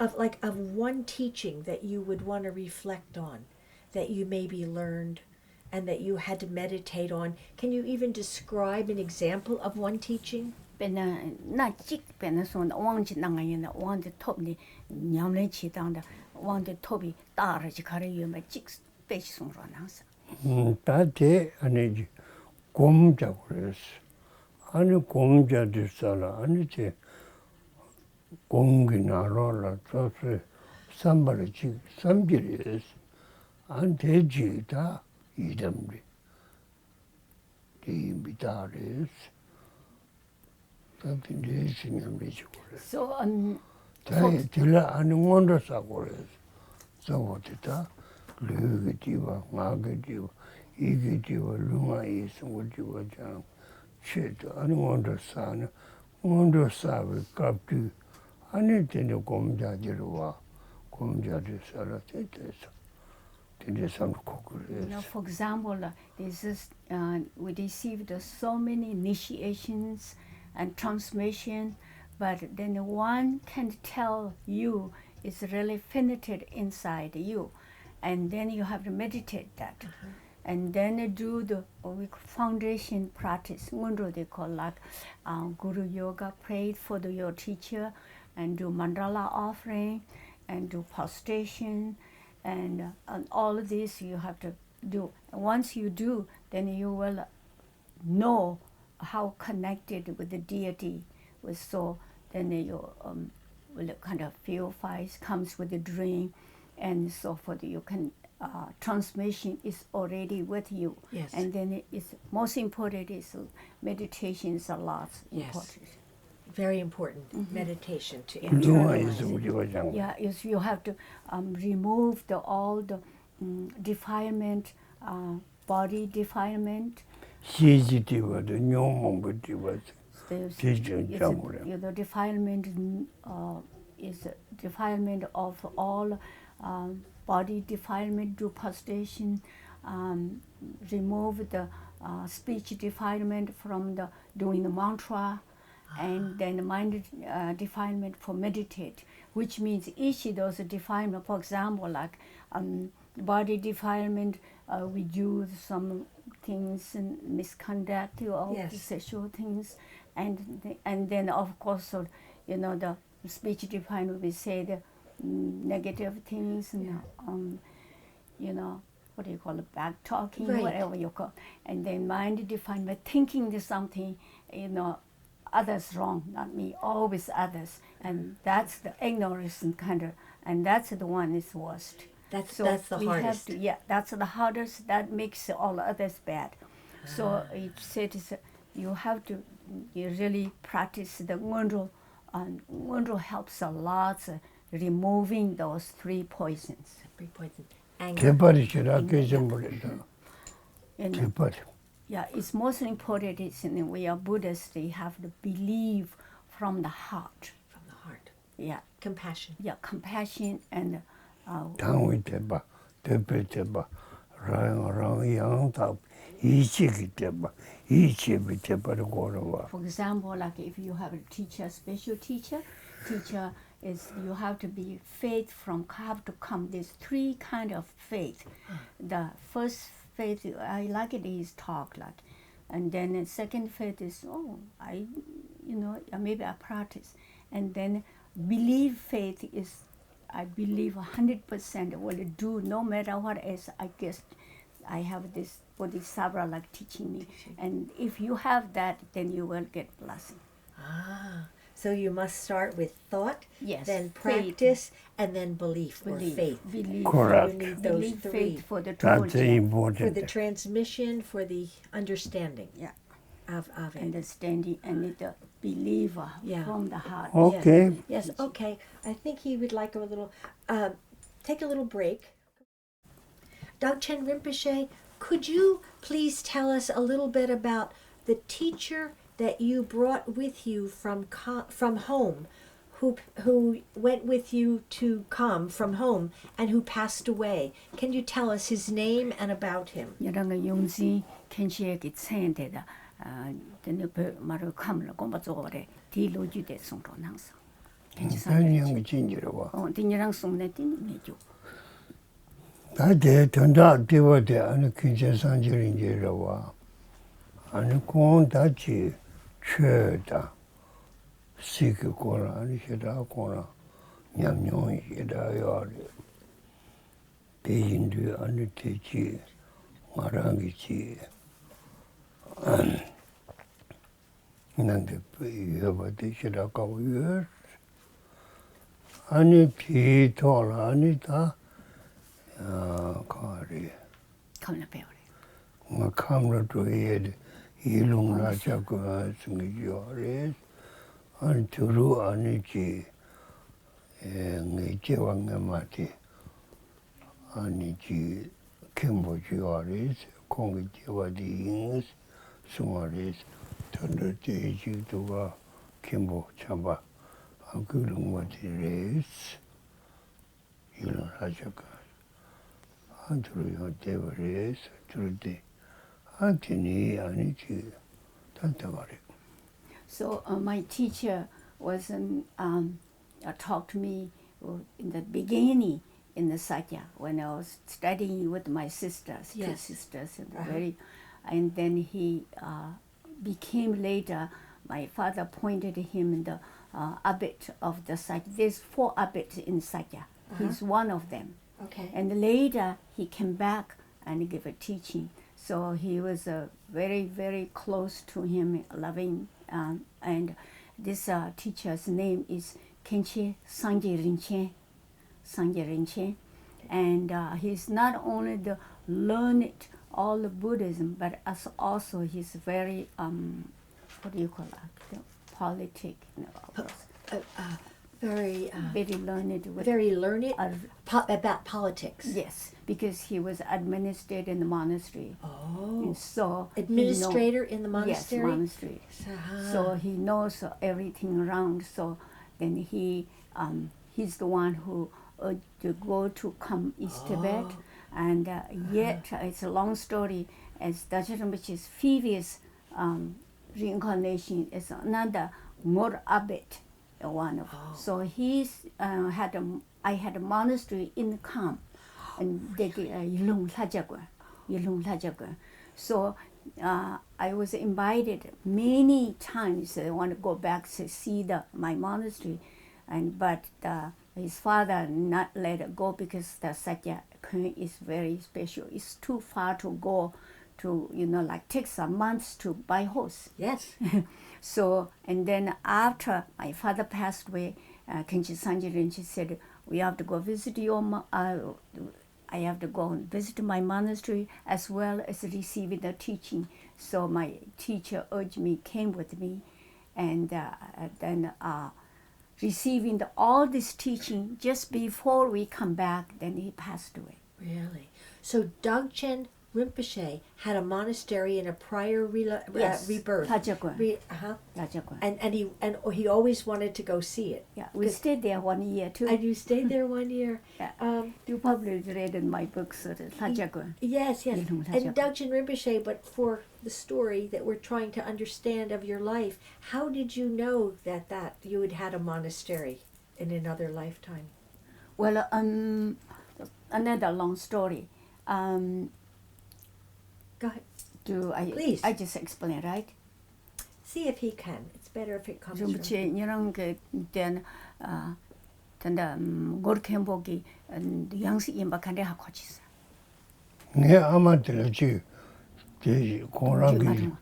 of one teaching that you would want to reflect on, that you maybe learned and that you had to meditate on? Can you even describe an example of one teaching? Na jik pena so na wang ji nang yin na wang de top ni nyam le chi dang da wang de tobi da ra ji kare yu ma jik pe chi song ro na sa. 다데 아니지 곰자 그랬어. 아니 곰자 됐어라. 아니지 공기 나로라 저서 삼발지 삼길이었어. 안 되지다 이름이. 이미다레스. something is in your music. So 제가 아는 원도 사고 그랬어. 저 어디다 르기디와 마게디와 이게디와 루마이 소디와 장 쳇도 아는 원도 사는 원도 사고 갑디 아니 되는 공자들과 공자들 살아 됐어. For example, we received so many initiations and transmission, but then one can tell you it's really finitude inside you, and then you have to meditate that, and then do the foundation practice. Mundu they call like Guru Yoga, pray for your teacher, and do mandala offering, and do prostration, and all of this you have to do. Once you do, then you will know how connected with the deity was. So then you will kind of feel fires comes with the dream and so forth. You can transmission is already with you. Yes. And then it's most important is meditation is a lot important. Very important. Meditation to internalize. Yeah, is you have to remove all the defilement, body defilement. The defilement is defilement of all body defilement, do prostration, remove the speech defilement from the doing the mantra, and then mind defilement for meditate, which means each of those defilement, for example, like body defilement, we do some things and misconduct, all the sexual things, and then of course, the speech defilement, we say the negative things, and what do you call it, back talking, whatever you call, and then mind definement, thinking there's something, others wrong, not me, always others, and that's the ignorance and and that's the one is worst. That's So the we have hardest. to, yeah, that's the hardest. That makes all others bad. So it says you have to you really practice the ngondro. And ngondro helps a lot removing those 3 poisons. 3 points. Anger. 대발이 지나게 좀 버린다. And 대발. yeah, it's most important is we are Buddhists, they have to believe from the heart. From the heart. Yeah, Compassion. yeah, compassion and 당위 대발, 대발 대발, 랑 양답, 이치기 대발, 이치비 대발이 고르와. for example, like if you have a teacher, special teacher is you have to be faith from have to come. There's 3 kind of faith. The first faith I like it is talk like, and then the second faith is maybe I practice, and then believe faith is I believe 100% will do no matter what else. I guess I have this Bodhisattva like teaching me, and if you have that, then you will get blessing. So you must start with thought, Yes, then faith. practice, and then belief or faith. Believe. Correct. You need those Believe 3 faith for the That's Trojan. important. for the transmission, for the understanding Yeah. of it. Understanding and the believer Yeah. from the heart. Okay. Yes, okay. I think he would like a little, take a little break. Dagchen Rinpoche, could you please tell us a little bit about the teacher that you brought with you from home, who went with you to come from home and who passed away? Can you tell us his name and about him? 여러가 용시 켄시에게 체인데다 데네베 마루 카므라 곰바조레 디로주데 송로 항상. 그냥 진지로 와. 디니랑 송네 디니죠. 나대 던다 되어대 아니 괜찮산지인지로 와. 아니 콘다지 최다. 시그고라 아니 시다고라. 냠뇽이 시다요. 대인도 아니 되지. 말하기지. 난데 여봐도 시다고 요. 아니 비돌 아니다. 가리. 카므라 배우래. 뭐 카메라도 해야 이롱나 자꾸 생기죠. 아니 두루 아니지. 이제 왕가 마티. 아니지. 캠보지와리스 공기지와디 수마리스 던더지도가 캠보 참바 그런 것들이스 이런 하자가 한두로 되버리스 들때 한테니 아니지 단타가리. So my teacher was taught to me in the beginning in the Sakya when I was studying with my sisters, Yes. 2 sisters, and then he became later. My father appointed him in the abbot of the Sakya. There's 4 abbots in Sakya. He's one of them. Okay. And later he came back and gave a teaching. So he was very, very close to him, loving. And this teacher's name is Khenche Sangye Rinchen. Sangye Rinchen. And he's not only the learned all of Buddhism, but as also he's very, what do you call that? Politic. Very Very learned. very learned about politics. Yes, because he was administrator in the monastery. Oh. And so Administrator in the monastery? Yes, monastery. So he knows everything around. So then he's the one who to go to come East Tibet, and yet it's a long story. As Dagchen Rinpoche's previous reincarnation is another more abbot, one of. So I had a monastery in Kham, and they Yilung Lhajagwa. So I was invited many times. I want to go back to see my monastery, but his father not let it go because the Sakya is very special. It's too far to go to, like takes a month to buy horse. Yes. So, and then after my father passed away, Khenche Sangye Rinpoche said, we have to go visit I have to go and visit my monastery as well as receiving the teaching. So my teacher urged me, came with me, and then receiving all this teaching just before we come back, then he passed away. Really? So Dagchen Rinpoche had a monastery in a prior rebirth. Dagchen. And he always wanted to go see it. Yeah, we stayed there 1 year too. And you stayed there 1 year. Yeah. You probably read in my books, Dagchen. Yes. And Dagchen Rinpoche, but for the story that we're trying to understand of your life, how did you know that you had had a monastery in another lifetime? Well, another long story. Go ahead. Please. I just explain, right? See if he can. It's better if it comes from him. 네 아마들지 제 고라기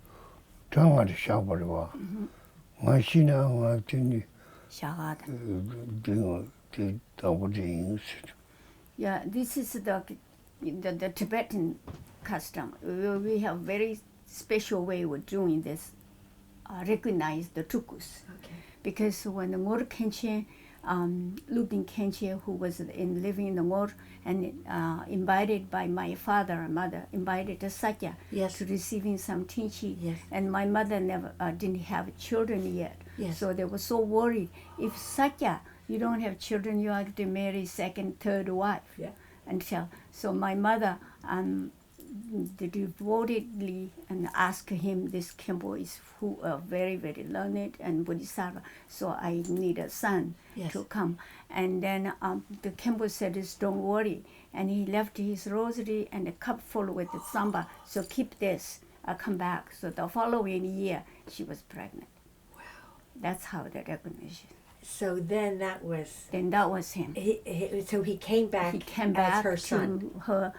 장아리 샤버와 마시나 같으니 샤가다. Yeah, this is the Tibetan custom. We have very special way of doing this. Recognize the tukus. Okay. Because when the Ngor Khenche, Lubin Khenche, who was living in the Ngor, and invited by my father and mother, invited to Sakya to receiving some teaching. Yes. And my mother never didn't have children yet. Yes. So they were so worried. If Sakya, you don't have children, you have to marry second, third wife. Yeah. So my mother devotedly and asked him, this Khenpo is very, very learned and Bodhisattva, so I need a son to come. And then the Khenpo said, don't worry. And he left his rosary and a cup full with the samba, so keep this, I'll come back. So the following year, she was pregnant. Wow. That's how the recognition. So then that was him. So he came back. He came back as her son. To her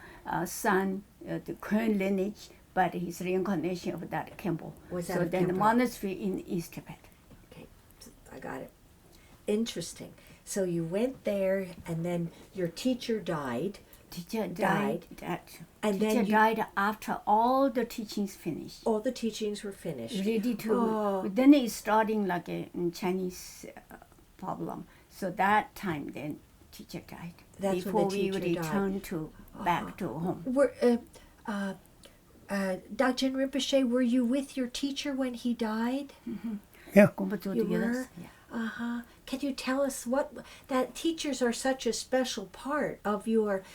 son, the current lineage, but his reincarnation of that Khenpo. So then the monastery in East Tibet. Okay, I got it. Interesting. So you went there, and then your teacher died. Teacher died. And teacher then died after all the teachings finished. All the teachings were finished. Ready to. Then it's starting like a Chinese problem. So that time, then teacher died. That's before when the teacher we returned back to home. Dagchen Rinpoche, were you with your teacher when he died? Mm-hmm. Yeah. You were? Yeah. Can you tell us that teachers are such a special part of your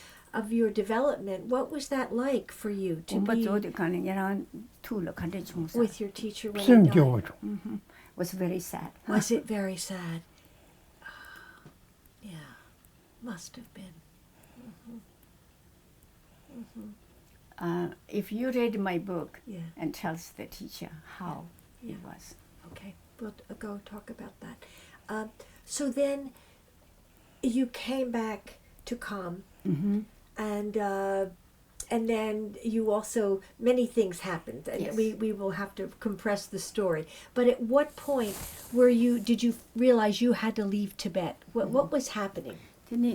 development? What was that like for you to be with your teacher when he died? Mm-hmm. Was very sad. Was it very sad? Yeah, must have been. Mm-hmm. Mm-hmm. If you read my book and tells the teacher how it was. Okay, we'll go talk about that. So then you came back to come, and then you also, many things happened. And we will have to compress the story. But at what point did you realize you had to leave Tibet? What was happening? Yeah,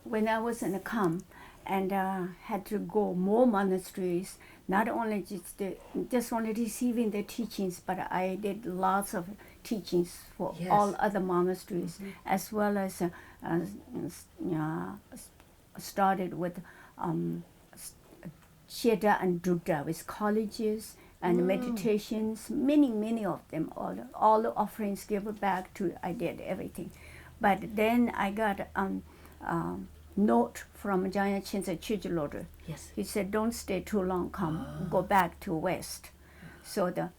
when I was in the camp and had to go more monasteries, not only just only receiving the teachings, but I did lots of teachings for all other monasteries, as well as started with Sheda and Dugda with colleges and meditations, many of them. All the offerings given back to, I did everything. But then I got note from Jaya Chinsa Chujilodru. Yes. He said, don't stay too long, go back to West. So the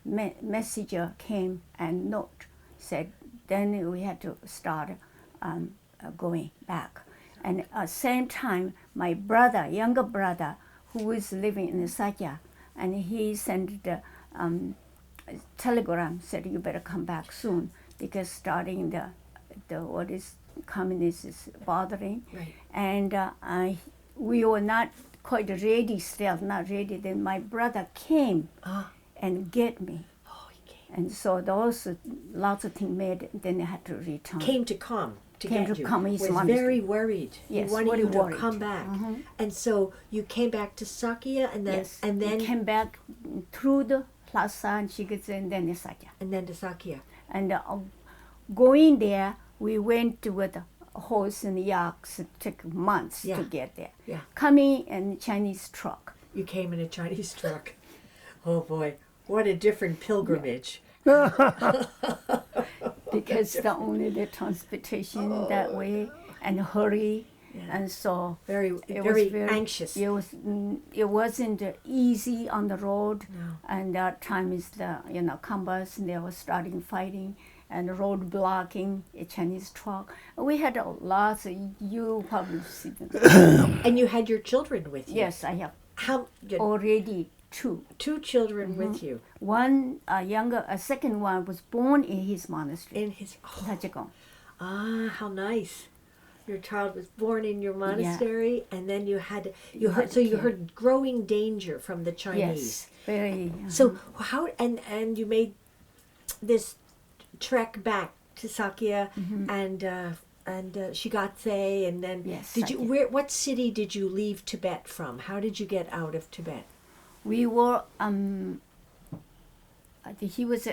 messenger came and note said, then we had to start going back. And at the same time, my brother, younger brother, who was living in Sakya, and he sent the telegram, said, you better come back soon, because starting the what is communist is bothering. Right. And we were not quite ready still, not ready. Then my brother came and get me. Oh, he came. And so those lots of things made, then I had to return. Came to come. To Came get to you. come, he's was wonderful. very worried. Yes, he wanted very you to worried. come back. And so you came back to Sakya, and then Yes, and then we came back through the Lhasa and Jigdal and then the Sakya. and then to Sakya. And going there, we went with horse and yaks. It took months Yeah. to get there. Yeah. Coming in Chinese truck. You came in a Chinese truck. Oh boy, what a different pilgrimage. Because only the transportation that way and hurry. Yeah. And so Very, it very was very anxious. It wasn't easy on the road. No. And that time is the Kambas, and they were starting fighting and road blocking a Chinese truck. We had lots of, you probably see them. And you had your children with you. Yes, I have How? You had already two. two children with you One a second one was born in his monastery. in his. Oh, Tachigong. how nice! Your child was born in your monastery, and then you had you heard. had So you care. heard growing danger from the Chinese. Yes, very. So how and you made this trek back to Sakya and Shigatse, and then Yes, did you Sakya. what city did you leave Tibet from? How did you get out of Tibet? We were I think he was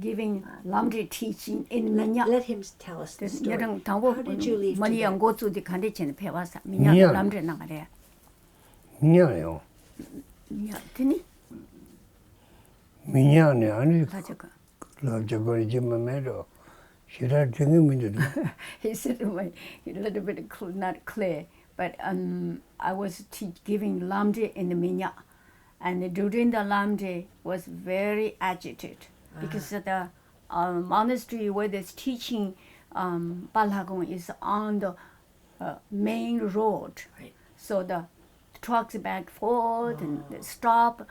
giving laundry teaching in Minya. Let him tell us the story. How did you leave money Tibet? and go to the condition pewasa. Minya. Minya laundry na gare. 미냐요. Minya tini 미냐네 아니 Tachigong. 저거 이제 매로 시라 등이면도 He said a little bit not clear, but I was giving laundry in the Minya. And during the laundry was very agitated because the monastery where this teaching Balhagong is on the main road. Right. So the trucks back forth and they stop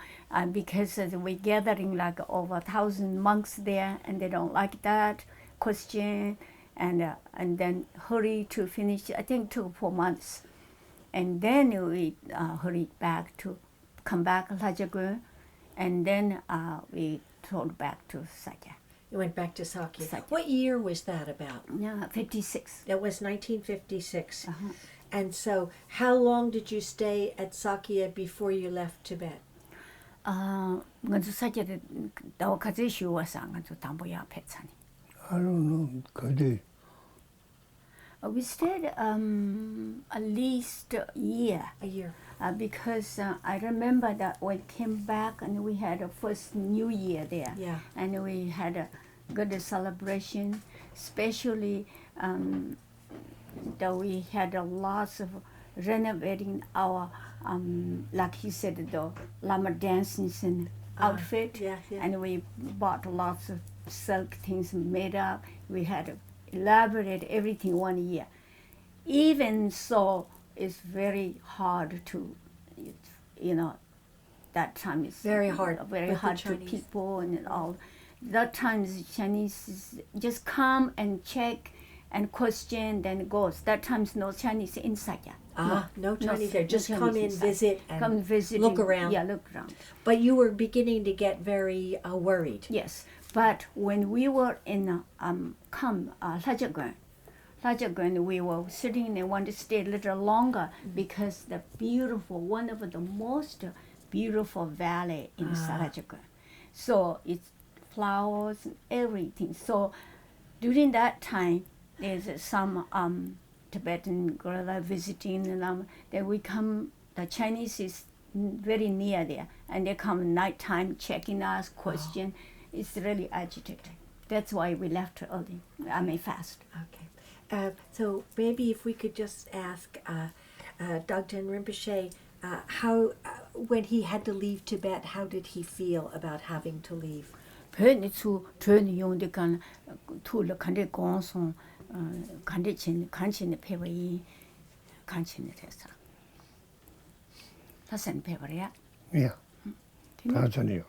because we're gathering like over 1,000 monks there, and they don't like that question, and then hurry to finish. I think 2 or 4 months, and then we hurried back to come back Lajagun, and then we told back to Sakya. You went back to Sakya. Sakya. What year was that about? Yeah, 56. That was 1956. Uh-huh. And so, how long did you stay at Sakya before you left Tibet? Nganzu Sakya de dawa kaze shuwa sa nganzu tambo ya petsani. I don't know 그때 We stayed at least a year. A year. Because I remember that we came back and we had a first New Year there. Yeah. And we had a good celebration, especially that we had a lots of renovating our, like he said, the Lama dances and outfit. yeah, yeah. And we bought lots of silk things made up. We had elaborate everything 1 year. Even so, it's very hard to, that time is Very hard very with the hard to Chinese. people and all. That time the Chinese just come and check and question, then goes. That time's no Chinese in Sakya. No Chinese there. Just no come Chinese in, inside. visit, and Come visit. look around. Yeah, look around. But you were beginning to get very worried. Yes, but when we were in Lajagun, we were sitting and wanted to stay a little longer because the beautiful, one of the most beautiful valley in Lajagun. So it's flowers and everything. So during that time, there's some Tibetan gorilla visiting, and then we come. The Chinese is very near there, and they come nighttime checking us, question. It's really agitated. That's why we left early. I mean fast. Okay. So maybe if we could just ask Dagchen Rinpoche, how, when he had to leave Tibet, how did he feel about having to leave? Pöni zu töni yung de kan tu le kan de gong song kan de chin pe wei kan chin de sa. Ta sen pe wa ya. 야, 다전이요.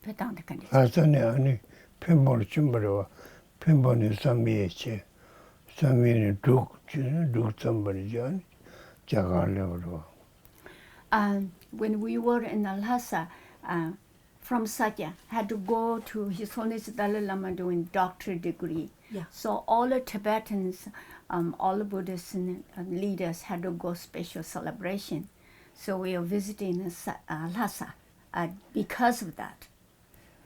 Pe dang de kan de. 다전이 아니 편번을 준비로 편번이 삼미에체 삼미는 독 삼번이죠. 자갈려로. When we were in Lhasa, from Sakya, had to go to His Holiness Dalai Lama doing doctorate degree. Yeah. So all the Tibetans, all the Buddhist leaders had to go special celebration. So we are visiting Lhasa because of that.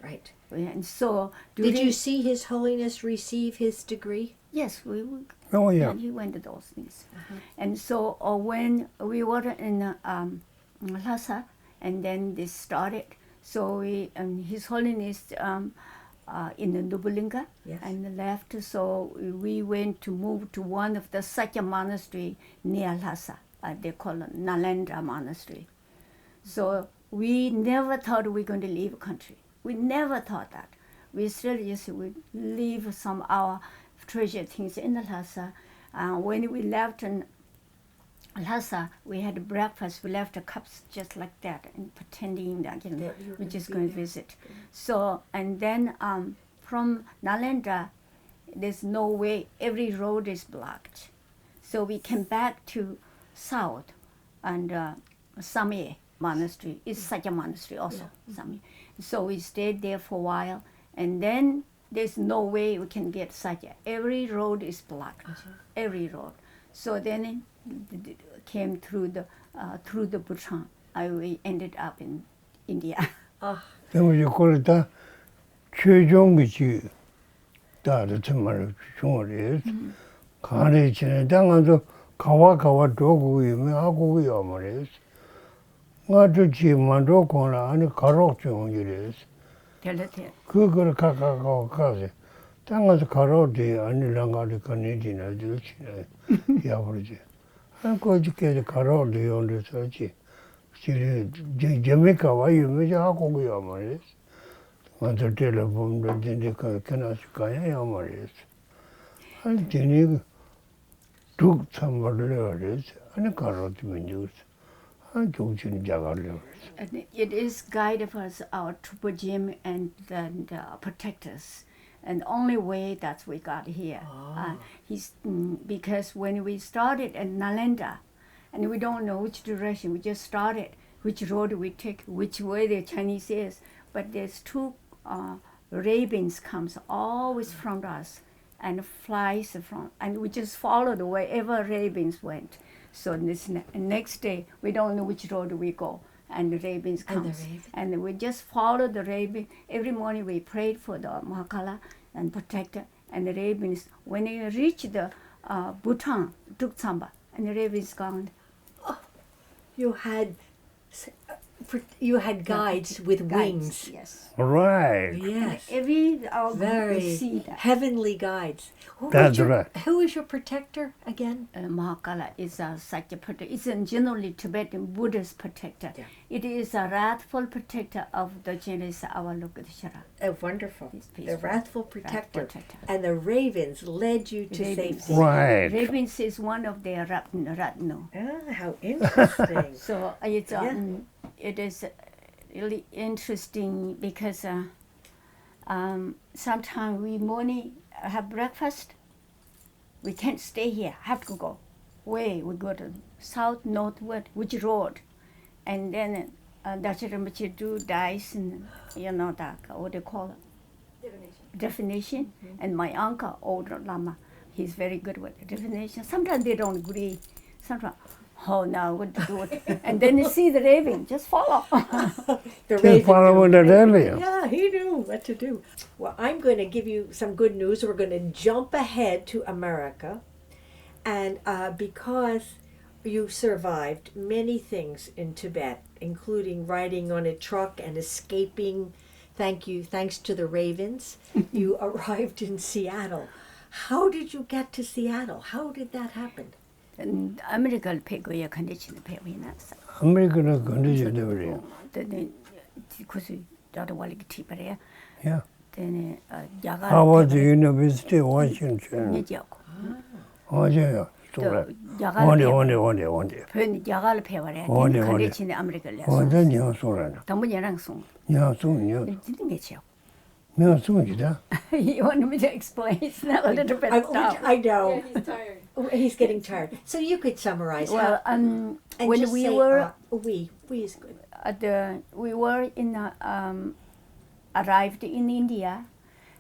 Right. And so Did you see His Holiness receive his degree? Yes, we Oh yeah. and he went to those things. And so when we were in Lhasa, and then this started, so we, His Holiness in the Nubulinga Yes. and left, so we went to move to one of the Sakya monastery near Lhasa. They call it Nalanda Monastery. So we never thought we were going to leave country. We never thought that. We still just would leave some our treasure things in the Lhasa. When we left in Lhasa, we had breakfast. We left the cups just like that and pretending that That you were we're gonna just be going to there. visit. So, and then from Nalanda, there's no way, every road is blocked. So we came back to south, and Samye Monastery is Sakya Monastery also, Samye. So we stayed there for a while, and then there's no way we can get Sakya. Every road is blocked, every road. So then it came through the Bhutan. We ended up in India. 그러면 이걸 다 최종이지. 다들 정말 중요해. 간에 지내 당한도 가와 도구이면 하고요 말이야. 나도 지만도 거나 아니 가로 중이래. 그걸 가서 당가서 가로지 아니랑 가니지나 주시네. 야버지. 한 거지게 가로지 온데서지. 지금 재미가 와요. 왜 하고요 말이야. 먼저 텔레폰도 진짜 그나스 가야 말이야. 할 때니 둑 참말을 그래서 아니 가로지 menus. 한 정신 자갈려. And it is guide for us, our Trooper Jim and the protectors. And only way that we got here. Because when we started at Nalanda, and we don't know which direction, we just started, which road we take, which way the Chinese is. But there's two ravens comes always from us and flies from, and we just followed wherever ravens went. So this next day, we don't know which road we go. And the ravens comes. And we just follow the raven. Every morning we prayed for the Mahakala and protector. And the ravens, when they reach the Bhutan, Duksamba, and the ravens gone. You had guides with wings. Yes. Right. Yes. Every Very we see that. heavenly guides. That's right. Who is your protector again? Mahakala is a Sakya protector. It's a generally Tibetan Buddhist protector. Yeah. It is a wrathful protector of the genus Avalokiteshvara. Wonderful. He's The peaceful. wrathful protector. Protector. And the ravens led you to Ravens. safety. Right. Ravens is one of their Ratno. How interesting. So it's it is really interesting because sometimes we morning have breakfast. We can't stay here. Have to go. We go to south, northward, which road, and then Dachchen Rinpoche do dice and that what they call it definition. And my uncle, old Lama, he's very good with the definition. Sometimes they don't agree. Sometimes. Oh, no, what to do it? And then you see the raven, just follow. The raven follow knew. the raven. Yeah, he knew what to do. Well, I'm going to give you some good news. We're going to jump ahead to America. And because you survived many things in Tibet, including riding on a truck and escaping. Thanks to the ravens. You arrived in Seattle. How did you get to Seattle? How did that happen? 아메리카를 배고야 컨디션을 배우이나서. 아메리카는 건드려도 그래요. 근데 그래서 나도 원래 티베트야. Yeah. then 야간 Harvard University, Washington. 얘기하고. 맞아요. 원래. 편 야간을 배워래. 원래. 컨디션에 아메리카를. 완전 영소라나. 당분이랑 송. 영소요. 진짜 게지요. 영소이다. You want me to explain? It's not a little bit tough. I know. Yeah, he's tired. He's getting tired. So you could summarize. Well, and when just we say, were we is good. we were in arrived in India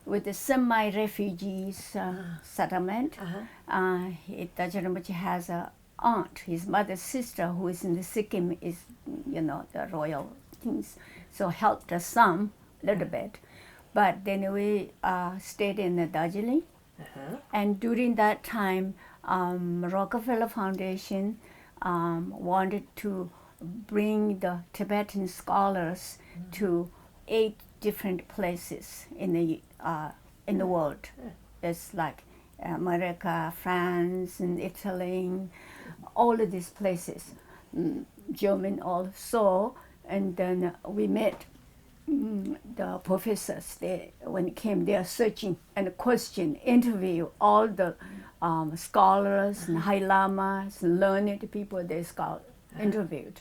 with the semi-refugees settlement. Dagchen has a aunt, his mother's sister, who is in the Sikkim, is the royal things, so helped us some, a little bit. But then we stayed in the Dagchen, and during that time, Rockefeller Foundation wanted to bring the Tibetan scholars to 8 different places in the world. It's like America, France, and Italy, all of these places, German also. And then we met the professors. When it came, they are searching and interview all the scholars and high lamas, learned people they interviewed.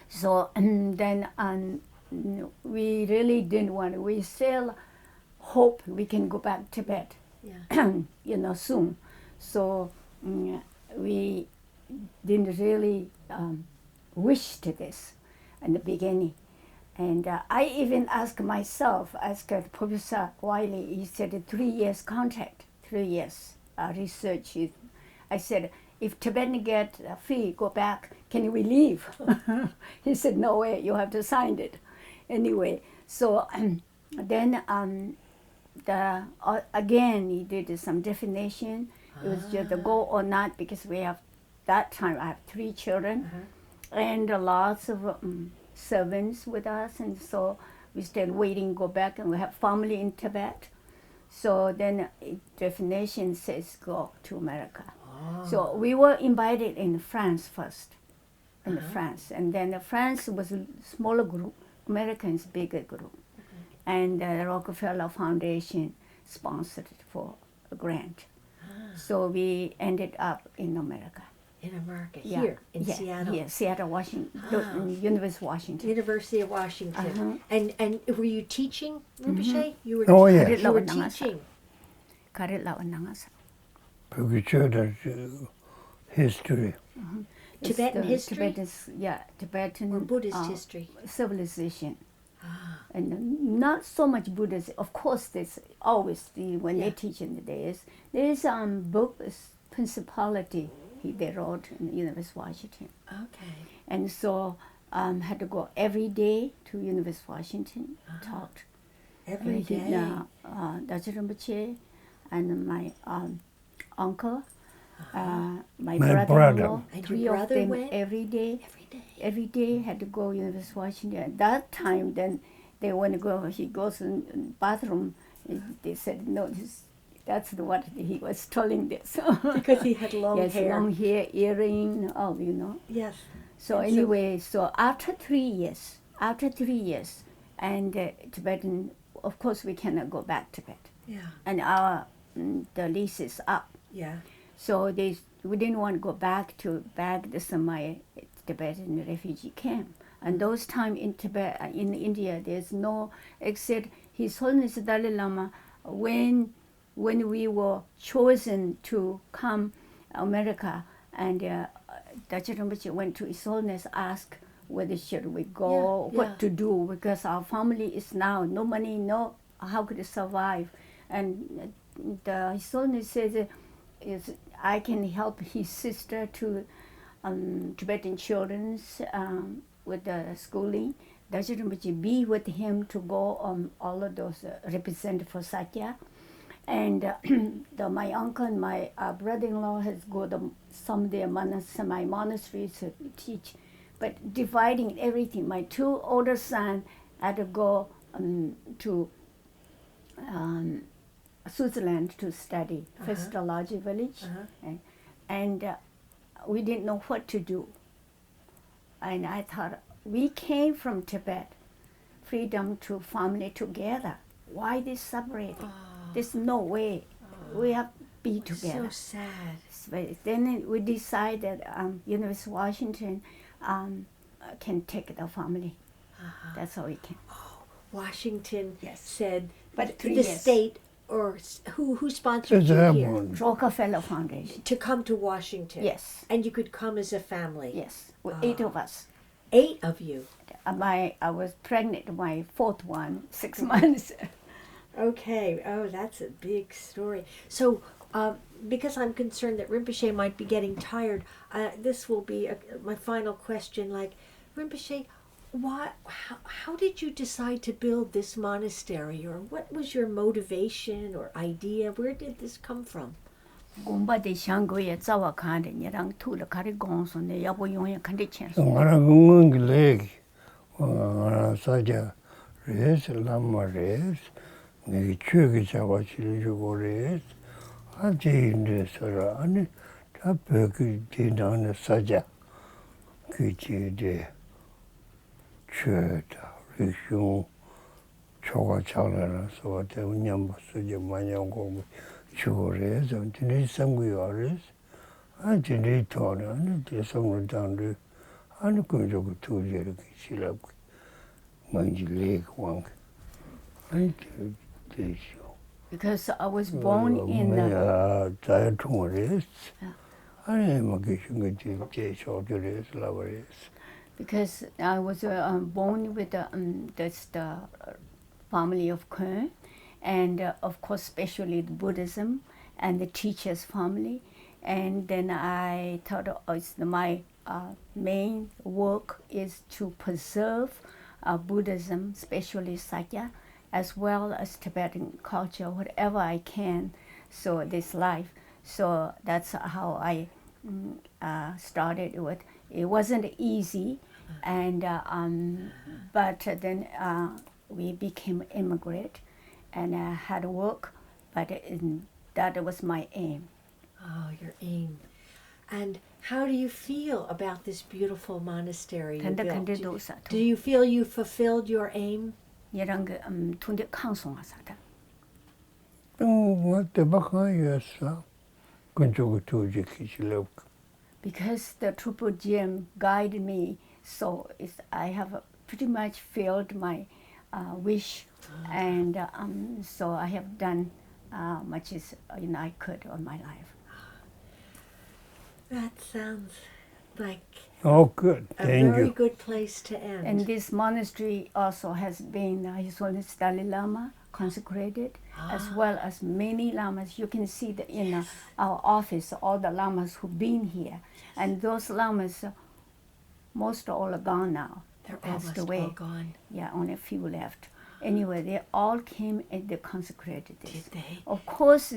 So and then we really didn't want to. We still hope we can go back to Tibet, soon. So we didn't really wish to this in the beginning. And I even asked Professor Wiley, he said 3 years contract, 3 years research. I said, if Tibetan get free, go back, can we leave? He said, no way, you have to sign it. Anyway, so then again, he did some definition. It was just a go or not, because that time I have 3 children and lots of servants with us, and so we stayed waiting, go back, and we have family in Tibet. So then definition says go to America. So we were invited in France first, France, and then France was a smaller group, Americans bigger group, and the Rockefeller Foundation sponsored for a grant. So we ended up in America. In America, here in Seattle. Yeah, Seattle, Washington, University of Washington. University of Washington. And were you teaching, Rinpoche? You were yes. You were teaching. Because history. Tibetan history? Tibetan or Buddhist history. Civilization. And not so much Buddhism. Of course, there's always when they teach in the days. There's book, Principality, they wrote in the University of Washington. Okay. And so had to go every day to University of Washington, taught. Every day? Dagchen Rinpoche and my uncle, my brother-in-law, and 3 your of brother them went? every day. Every day had to go University of Washington. At that time, then they want to go. He goes in the bathroom. They said no. That's what he was telling this. Because he had long hair. Long hair, earring, Yes. So And anyway, so after 3 years, and Tibetan, of course, we cannot go back to Tibet. Yeah. And the lease is up. Yeah. So we didn't want to go back to the semi-Tibetan refugee camp. And those time in Tibet, in India, there's no except His Holiness Dalai Lama. When we were chosen to come America, and Dagchen Rinpoche went to His Holiness, asked whether should we go, what to do, because our family is now no money, no how could it survive, and His Holiness says, I can help his sister to Tibetan children's with the schooling. Dagchen Rinpoche be with him to go all of those represent for Sakya. And my uncle and my brother-in-law has go to some of their my monasteries to teach. But dividing everything, my two older sons had to go to Switzerland to study, Christology village. And we didn't know what to do. And I thought, we came from Tibet, freedom to family together. Why this separating? There's no way. We have to be together. So sad. So then we decided University of Washington can take the family. That's how we came. Washington Yes. said, But the 3 years. state, or who sponsored It's you a here one. Rockefeller Foundation. to come to Washington? Yes. And you could come as a family? Yes. With 8 of us. 8 of you? I was pregnant, my 4th one, 6 months. Okay. Oh, that's a big story. So, because I'm concerned that Rinpoche might be getting tired, this will be my final question. Like, Rinpoche, how did you decide to build this monastery? Or what was your motivation or idea? Where did this come from? Gomba de Shango ye zawa kande nyarang tu le kare gonso ne yabo yong kande chen. ngara ngungi legi ngara saja res lama res ngi chugi chawa chili chugo res aje inde sara ane ta peki dinane saja kichi de chueta rikshung choga chalana so te unyamba suje manyango chugo res antini samguyo res antini tona ane te samgu dandu ane kunjogu tujere ki shilabu manji lake wang ane te sho Because I was born in the taya tunga res ane makishunga te sho te res lava res because I was born with the family of Kern, and of course, especially the Buddhism and the teacher's family. And then I thought my main work is to preserve Buddhism, especially Sakya, as well as Tibetan culture, whatever I can, so this life. So that's how I started with. It wasn't easy, and but then we became immigrant, and I had work, but that was my aim. Oh, your aim. And how do you feel about this beautiful monastery you built? Do you feel you fulfilled your aim? tunde kansong asada. te baka yasa kunjogu tuje ki shilabu Because the Trooper Jim guided me, so I have pretty much filled my wish, and so I have done much as I could on my life. That sounds like oh good a thank very you good place to end. And this monastery also has been His Holiness Dalai Lama consecrated, as well as many lamas. You can see in our office all the lamas who've been here, and those lamas, most all are gone now. They're passed almost away. all gone. Yeah, only a few left. Anyway, they all came and they consecrated this. Did they? Of course,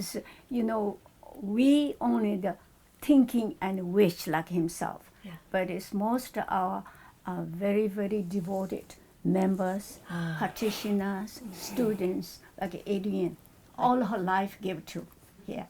we only the thinking and wish like himself. Yeah. But it's most our very, very devoted members, practitioners, students, like Adrian. All her life gave to here,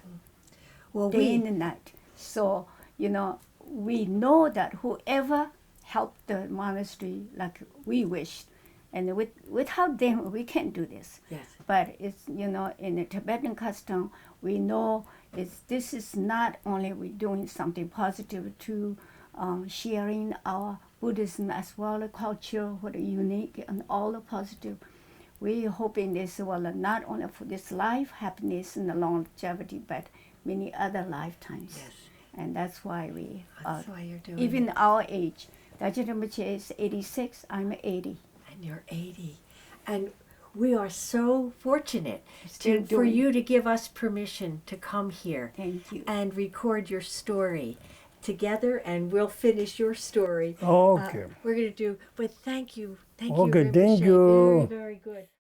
Well, day and night. So, we know that whoever helped the monastery like we wished, and without them, we can't do this. Yes. But it's, in the Tibetan custom, we know this is not only we doing something positive to sharing our Buddhism as well as culture, what are unique and all the positive. We're hoping this will not only for this life, happiness and the longevity, but many other lifetimes. Yes. And that's why we, That's why you're doing even it. our age, Dagchen Rinpoche is 86, I'm 80. And you're 80. And we are so fortunate Still for doing. you to give us permission to come here Thank you. and record your story together, and we'll finish your story. okay We're going to do, but thank you. Thank Okay, you, thank Rinpoche. you. Very, very good.